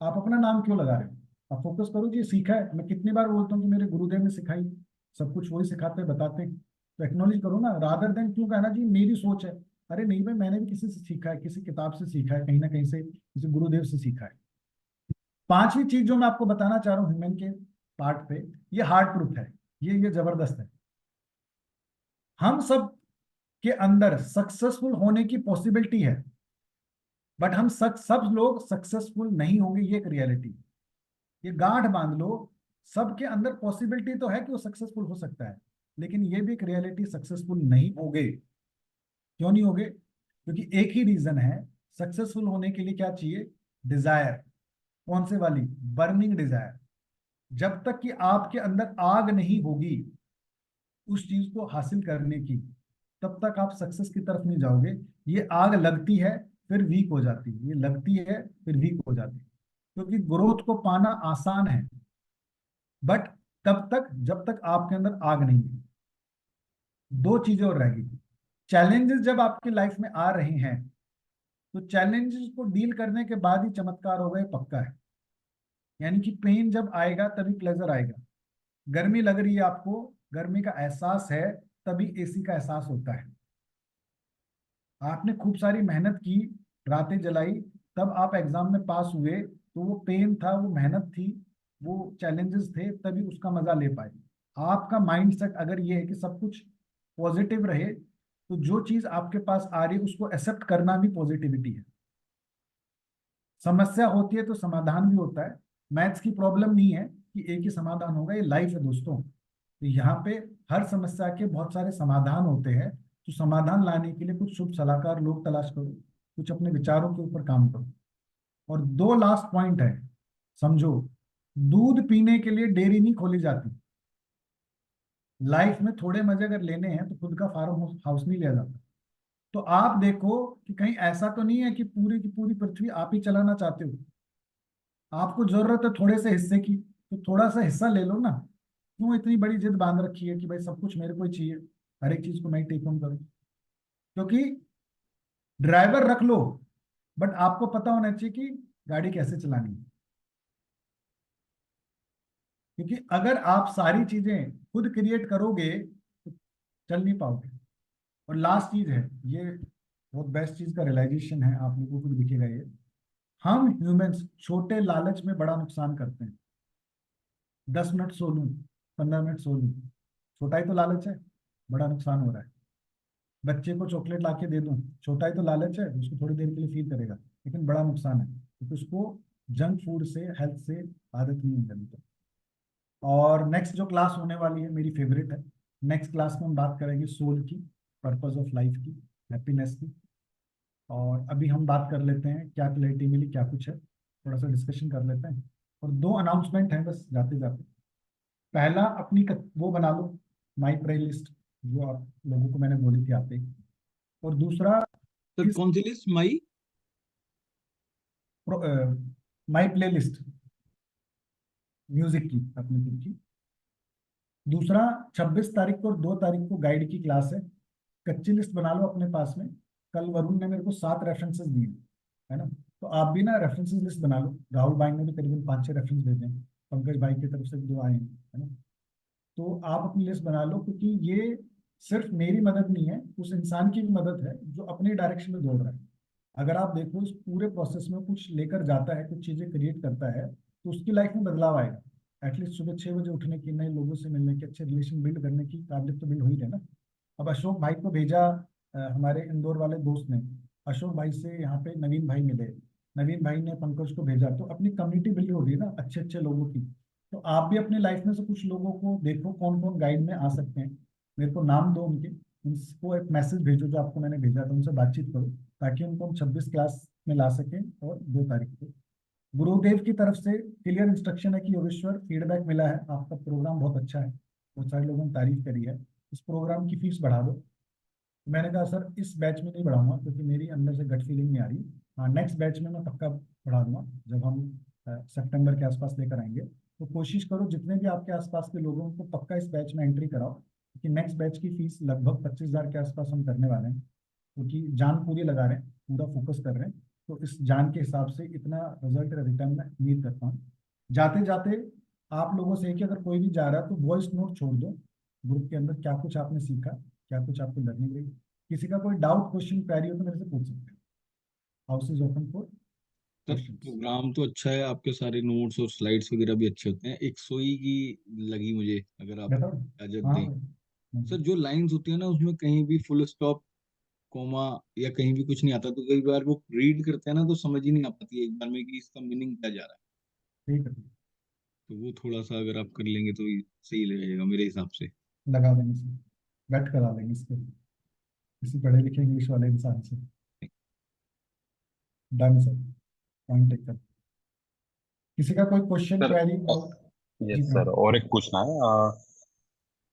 S1: आप अपना नाम क्यों लगा रहे हो? आप फोकस करो जी सीखा है। मैं कितनी बार बोलता हूँ कि मेरे गुरुदेव ने सिखाई, सब कुछ वही सिखाते हैं, बताते हैं, तो एक्नॉलेज करो ना, रादर देन क्यों कहना जी मेरी सोच है। अरे नहीं भाई, मैंने भी किसी से सीखा है, किसी किताब से सीखा है, कहीं ना कहीं से किसी गुरुदेव से सीखा है। पांचवी चीज जो मैं आपको बताना चाह रहा हूँ ह्यूमन के पार्ट पे, ये हार्ड ट्रूथ है, ये जबरदस्त है। हम सब के अंदर सक्सेसफुल होने की पॉसिबिलिटी है, बट हम सब लोग सक्सेसफुल नहीं होंगे, ये एक रियलिटी। ये गांठ बांध लो, सबके अंदर पॉसिबिलिटी तो है कि वो सक्सेसफुल हो सकता है, लेकिन ये भी एक रियलिटी, सक्सेसफुल नहीं होगे। क्यों नहीं होगे? क्योंकि एक ही रीजन है, सक्सेसफुल होने के लिए क्या चाहिए? डिजायर। कौन से वाली? Burning desire. जब तक कि आपके अंदर आग नहीं होगी उस चीज को हासिल करने की, तब तक आप सक्सेस की तरफ नहीं जाओगे। ये आग लगती है फिर वीक हो जाती है, ये लगती है फिर वीक हो जाती है, क्योंकि ग्रोथ को पाना आसान है, बट तब तक जब तक आपके अंदर आग नहीं है। दो चीजें और रहेगी। चैलेंजेस जब आपकी लाइफ में आ रहे हैं, तो चैलेंजेस को डील करने के बाद ही चमत्कार होगा, ये पक्का है। यानी कि पेन जब आएगा तभी प्लेजर आएगा। गर्मी लग रही है आपको, गर्मी का एहसास है, तभी एसी का एहसास होता है। आपने खूब सारी मेहनत की, रातें जलाई, तब आप एग्जाम में पास हुए, तो वो पेन था, वो मेहनत थी, वो चैलेंजेस थे, तभी उसका मजा ले पाए। आपका माइंड सेट अगर ये है कि सब कुछ पॉजिटिव रहे, तो जो चीज आपके पास आ रही है उसको एक्सेप्ट करना भी पॉजिटिविटी है। समस्या होती है तो समाधान भी होता है। मैथ्स की प्रॉब्लम नहीं है कि एक ही समाधान होगा, ये लाइफ है दोस्तों। तो यहाँ पे हर समस्या के बहुत सारे समाधान होते हैं, तो समाधान लाने के लिए कुछ शुभ सलाहकार लोग तलाश करो, कुछ अपने विचारों के ऊपर काम करो। और दो लास्ट पॉइंट है, समझो, दूध पीने के लिए डेयरी नहीं खोली जाती। लाइफ में थोड़े मजे अगर लेने हैं तो खुद का फार्म हाउस नहीं लिया जाता। तो आप देखो कि कहीं ऐसा तो नहीं है कि पूरी की पूरी पृथ्वी आप ही चलाना चाहते हो। आपको जरूरत है थोड़े से हिस्से की, तो थोड़ा सा हिस्सा ले लो ना। क्यों इतनी बड़ी जिद बांध रखी है कि भाई सब कुछ मेरे को ही चाहिए, हर एक चीज को मैं टेक ऑन करूं? क्योंकि ड्राइवर रख लो, बट आपको पता होना चाहिए कि गाड़ी कैसे चलानी है। क्योंकि अगर आप सारी चीजें खुद क्रिएट करोगे तो चल नहीं पाओगे। और लास्ट चीज है, ये बहुत बेस्ट चीज का रियलाइजेशन है, आप लोगों को भी दिखेगा ये। हम ह्यूमंस छोटे लालच में बड़ा नुकसान करते हैं। 10 मिनट सो लूं, 15 मिनट सो लूं, छोटा ही तो लालच है, बड़ा नुकसान हो रहा है। बच्चे को चॉकलेट ला के दे दूं, छोटा ही तो लालच है, उसको थोड़ी देर के लिए फील करेगा, लेकिन बड़ा नुकसान है, क्योंकि उसको जंक फूड से, हेल्थ से आदत नहीं है अभी तक। और नेक्स्ट जो क्लास होने वाली है मेरी फेवरेट है। नेक्स्ट क्लास में हम बात करेंगे सोल की, पर्पस ऑफ लाइफ की, हैप्पीनेस की। और अभी हम बात कर लेते हैं क्या क्लैरिटी मिली, क्या कुछ है, थोड़ा सा डिस्कशन कर लेते हैं। और दो अनाउंसमेंट है बस जाते जाते। पहला, अपनी वो बना लो माई प्ले लिस्ट, जो आप लोगों को मैंने बोली थी आते ही। और दूसरा,
S4: सर
S1: इस
S4: कौन सी list? My
S1: my play list music की, अपनी खुद की। दूसरा, 26 तारीख को और 2 तारीख को गाइड की क्लास है। कच्ची लिस्ट बना लो अपने पास में। कल वरुण ने मेरे को 7 रेफरेंसेस दिए, है ना, तो आप भी ना रेफरेंसेस लिस्ट बना लो। राहुल भाई ने भी करीबन 5-6 रेफरेंस भेजे हैं, पंकज भाई की तरफ से 2 आए हैं, है ना। तो आप अपनी लिस्ट बना लो, क्योंकि ये सिर्फ मेरी मदद नहीं है, उस इंसान की भी मदद है जो अपने डायरेक्शन में दौड़ रहा है। अगर आप देखो इस पूरे प्रोसेस में कुछ लेकर जाता है, कुछ चीजें क्रिएट करता है, तो उसकी लाइफ में बदलाव आएगा। एटलीस्ट सुबह 6 बजे उठने की, नए लोगों से मिलने की, अच्छे रिलेशन बिल्ड करने की काबिलियत तो बिल्ड हो ही है ना। अब अशोक भाई को भेजा, हमारे इंदौर वाले दोस्त ने, अशोक भाई से यहाँ पे नवीन भाई मिले, नवीन भाई ने पंकज को भेजा, तो अपनी कम्युनिटी बिल्ड हो रही है ना अच्छे अच्छे लोगों की। तो आप भी अपनी लाइफ में से कुछ लोगों को देखो कौन कौन गाइड में आ सकते हैं, मेरे को नाम दो उनके, उनको एक मैसेज भेजो जो आपको मैंने भेजा था, उनसे बातचीत करो, ताकि उनको हम 26 क्लास में ला सकें। और 2 तारीख को गुरुदेव की तरफ से क्लियर इंस्ट्रक्शन है कि योगेश्वर, फीडबैक मिला है आपका प्रोग्राम बहुत अच्छा है, बहुत सारे लोगों ने तारीफ करी है, इस प्रोग्राम की फीस बढ़ा दो। मैंने कहा सर इस बैच में नहीं बढ़ाऊंगा, क्योंकि मेरी अंदर से गट फीलिंग नहीं आ रही। हाँ, नेक्स्ट बैच में मैं पक्का बढ़ा दूंगा, जब हम सितंबर के आसपास लेकर आएंगे। तो कोशिश करो जितने भी आपके आसपास के लोगों को पक्का इस बैच में एंट्री कराओ, क्योंकि नेक्स्ट बैच की फीस लगभग 25,000 के आसपास हम करने वाले हैं, क्योंकि जान पूरी लगा रहे हैं, पूरा फोकस कर रहे हैं। तो इस जान के हिसाब से इतना रिजल्ट रिटर्न में उम्मीद करता हूँ। जाते जाते आप लोगों से कि अगर कोई भी जा रहा है तो वॉइस नोट छोड़ दो, ग्रुप के अंदर क्या कुछ आपने सीखा, क्या कुछ आपको लर्निंग रही। किसी का कोई डाउट, क्वेश्चन, क्वेरी हो तो मेरे से पूछ सकते हैं। House is open for
S4: sir
S1: questions.
S4: Programme तो अच्छा है, आपके सारे नोट्स और स्लाइड्स वगैरह भी अच्छे होते हैं। एक सोई की लगी मुझे, अगर आप
S1: बताओ।
S4: इजाजत
S1: हाँ
S4: दें।
S1: भाई।
S4: सर जो लाइंस होती है ना, उसमें कहीं भी फुल स्टॉप, कॉमा या कहीं भी कुछ नहीं आता, तो कई बार वो रीड करते हैं ना तो समझ ही नहीं आ पाती है एक बार में कि इसका मीनिंग क्या जा रहा है।
S1: ठीक है,
S4: तो वो थोड़ा सा अगर आप कर लेंगे तो सही रहेगा मेरे हिसाब से।
S1: लगा देंगे सर, बैठ करा देंगे इसको किसी पढ़े लिखे इंग्लिश वाले इंसान से। डन सर, पॉइंट टेक कर। किसी का कोई क्वेश्चन,
S9: सर
S1: क्वेरी, डाउट? जी
S9: यस
S1: हाँ।
S9: सर, और एक पूछना है।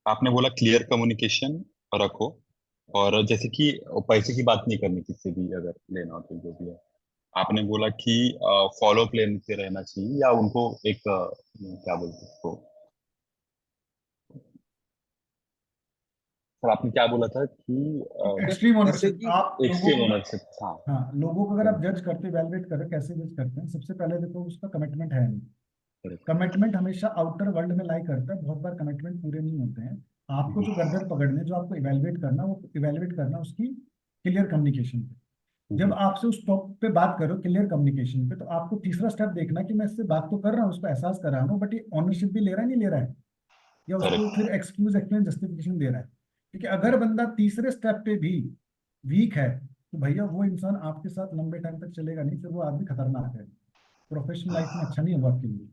S9: आपने बोला क्लियर कम्युनिकेशन रखो, और जैसे कि पैसे की बात नहीं करनी किसी भी, अगर लेना हो तो जो भी है। आपने बोला कि फॉलो अप लेते रहना चाहिए, या उनको एक क्या बोलते हैं उसको, सर आपने क्या बोला था कि
S4: सर
S1: एक्सट्रीम
S4: जैसे
S1: ओनरशिप,
S4: कि
S1: आप लोगों
S9: एक्सट्रीम
S1: को,
S9: ओनरशिप। हाँ।
S1: हाँ, लोगों को अगर आप जज करते, वैलिडेट करें, कैसे जज करते हैं? सबसे पहले देखो उसका कमिटमेंट है नहीं।
S9: करेक्ट।
S1: कमिटमेंट हमेशा आउटर वर्ल्ड में लाई करता है, बहुत बार कमिटमेंट पूरे नहीं होते हैं। आपको जो गर्दन पकड़ने, जो आपको इवेलुएट करना, वो इवेलुएट करना उसकी क्लियर कम्युनिकेशन पे। जब आपसे उस टॉप पे बात करो क्लियर कम्युनिकेशन पे, तो आपको तीसरा स्टेप देखना कि मैं इससे बात तो कर रहा हूँ, उसको एहसास कर रहा हूँ, बट ये ऑनरशिप भी ले रहा है, नहीं ले रहा है, या उसको
S9: करेक्ट।
S1: फिर एक्सक्यूज, एक्सप्लेन, जस्टिफिकेशन दे रहा है। क्योंकि अगर बंदा तीसरे स्टेप पे भी वीक है, तो भैया वो इंसान आपके साथ लंबे टाइम तक चलेगा नहीं, फिर वो आदमी खतरनाक है, प्रोफेशनल लाइफ में अच्छा नहीं होगा आपके लिए।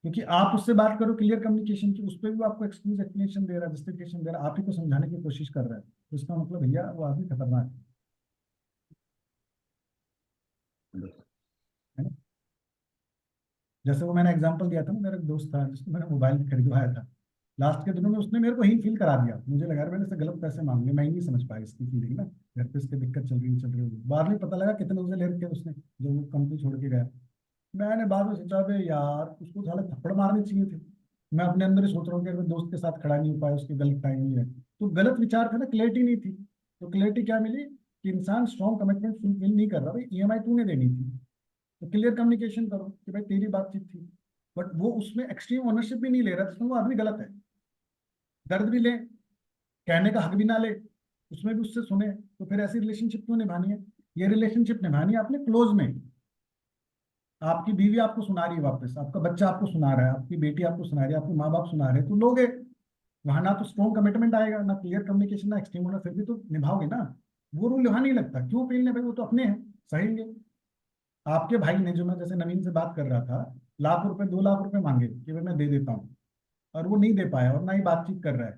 S1: क्योंकि आप उससे बात करो क्लियर कम्युनिकेशन की, उस पर भी वो आपको एक्सक्यूज, एक्सप्लेनेशन दे रहा है, जस्टिफिकेशन दे रहा है, आप ही को समझाने की कोशिश कर रहा है, तो इसका मतलब भैया वो आदमी खतरनाक है ना। जैसे वो मैंने एग्जांपल दिया था ना, मेरा एक दोस्त था जिसको मैंने मोबाइल खरीदवाया था, लास्ट के दिनों में उसने मेरे को ही फील करा दिया, मुझे लगा मैंने इससे गलत पैसे मांग लिए, मैं ही नहीं समझ पाया इसकी फीलिंग ना। घर पे इसकी दिक्कत चल रही होगी, बाद में पता लगा कितने उसे ले रखे उसने, जब वो कंपनी छोड़ के गया। मैंने बाद में सोचा बे यार, उसको साले थप्पड़ मारने चाहिए थे। मैं अपने अंदर ही सोच रहा हूँ कि अगर दोस्त के साथ खड़ा नहीं हो पाया, उसकी गलत टाइम नहीं है, तो गलत विचार था ना, क्लैरिटी नहीं थी। तो क्लैरिटी क्या मिली कि इंसान स्ट्रॉन्ग कमिटमेंट फुलफिल नहीं कर रहा, भाई ईएमआई तूने देनी थी, तो क्लियर कम्युनिकेशन करो कि भाई तेरी बातचीत थी। बट वो उसमें एक्सट्रीम ओनरशिप भी नहीं ले रहा, तो वो आदमी गलत है। दर्द भी ले, कहने का हक भी ना ले, उसमें भी उससे सुने, तो फिर ऐसी रिलेशनशिप क्यों निभानी है? ये रिलेशनशिप निभानी है आपने क्लोज में। आपकी बीवी आपको सुना रही है वापस, आपका बच्चा आपको सुना रहा है, आपकी बेटी आपको सुना रही है, आपके माँ बाप सुना रहे हैं, तो लोगे वहां ना तो स्ट्रॉन्ग कमिटमेंट आएगा, ना क्लियर कम्युनिकेशन, ना एक्सट्रीम ओनर, फिर भी तो निभाओगे ना। वो रूल यहाँ नहीं लगता, क्यों पेलने भाई, वो तो अपने हैं, सहेंगे। आपके भाई ने, जो मैं जैसे नवीन से बात कर रहा था, लाख रुपए 2 लाख रुपए मांगे कि भाई मैं दे देता हूँ, और वो नहीं दे पाया और ना ही बातचीत कर रहा है,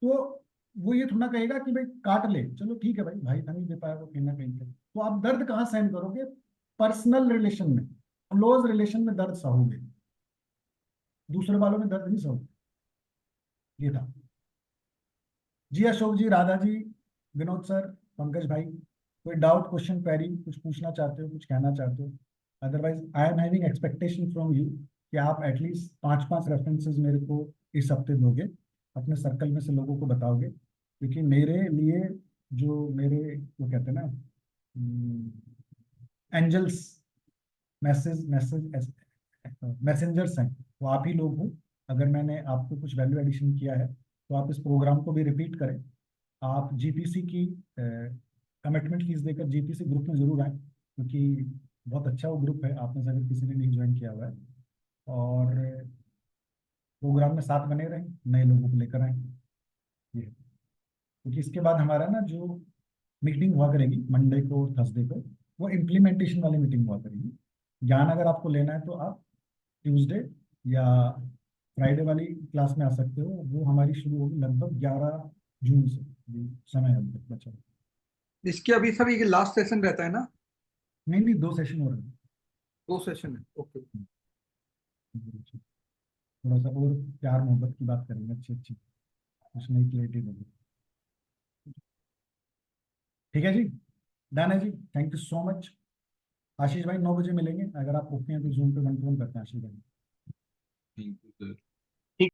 S1: तो वो ये थोड़ा कहेगा कि भाई काट ले, चलो ठीक है भाई, भाई था नहीं दे पाया वो कहीं ना कहीं पे, तो आप दर्द कहाँ सहन करोगे? पर्सनल रिलेशन में, क्लोज रिलेशन में दर्द सहोगे, दूसरे वालों में दर्द नहीं सहोगे। ये था। जी अशोक जी, राधा जी, विनोद सर, पंकज भाई, कोई डाउट, क्वेश्चन, क्वेरी, कुछ पूछना चाहते हो, कुछ कहना चाहते हो? Otherwise I am having expectation from you कि आप एटलीस्ट 5-5 रेफरेंसेस मेरे को इस हफ्ते दोगे, अपने सर्कल में से लोगों को बताओगे, क्योंकि मेरे लिए, जो मेरे वो कहते हैं ना, एंजल्स, मैसेज मैसेज मैसेंजर्स हैं, वो आप ही लोग हो। अगर मैंने आपको कुछ वैल्यू एडिशन किया है, तो आप इस प्रोग्राम को भी रिपीट करें। आप जीपीसी की कमिटमेंट फीस देकर जीपीसी ग्रुप में जरूर आए, क्योंकि बहुत अच्छा वो ग्रुप है, आप में से अगर किसी ने नहीं ज्वाइन किया हुआ है। और प्रोग्राम में साथ बने रहें, नए लोगों को लेकर आए, ये है। क्योंकि इसके बाद हमारा ना जो मीटिंग हुआ करेगी मंडे को और थर्सडे को, वो इम्प्लीमेंटेशन वाली मीटिंग हुआ करेगी। ज्ञान अगर आपको लेना है तो आप ट्यूसडे या फ्राइडे वाली क्लास में आ सकते हो, वो हमारी शुरू होगी लगभग 11 जून से, अभी समय है अभी तक बचा।
S3: इसके अभी सभी लास्ट सेशन रहता है ना?
S1: नहीं नहीं, 2 सेशन हो रहे हैं।
S3: 2 सेशन है, ओके।
S1: थोड़ा सा और प्यार मोहब्बत की बात करेंगे, अच्छी अच्छी, कुछ नई क्रिएटिव होगी। ठीक है जी, डन है जी, थैंक यू सो मच। आशीष भाई 9 बजे मिलेंगे, अगर आप ओके हैं तो जूम पे 1-to-1 करते हैं आशीष भाई।
S4: Thank you sir.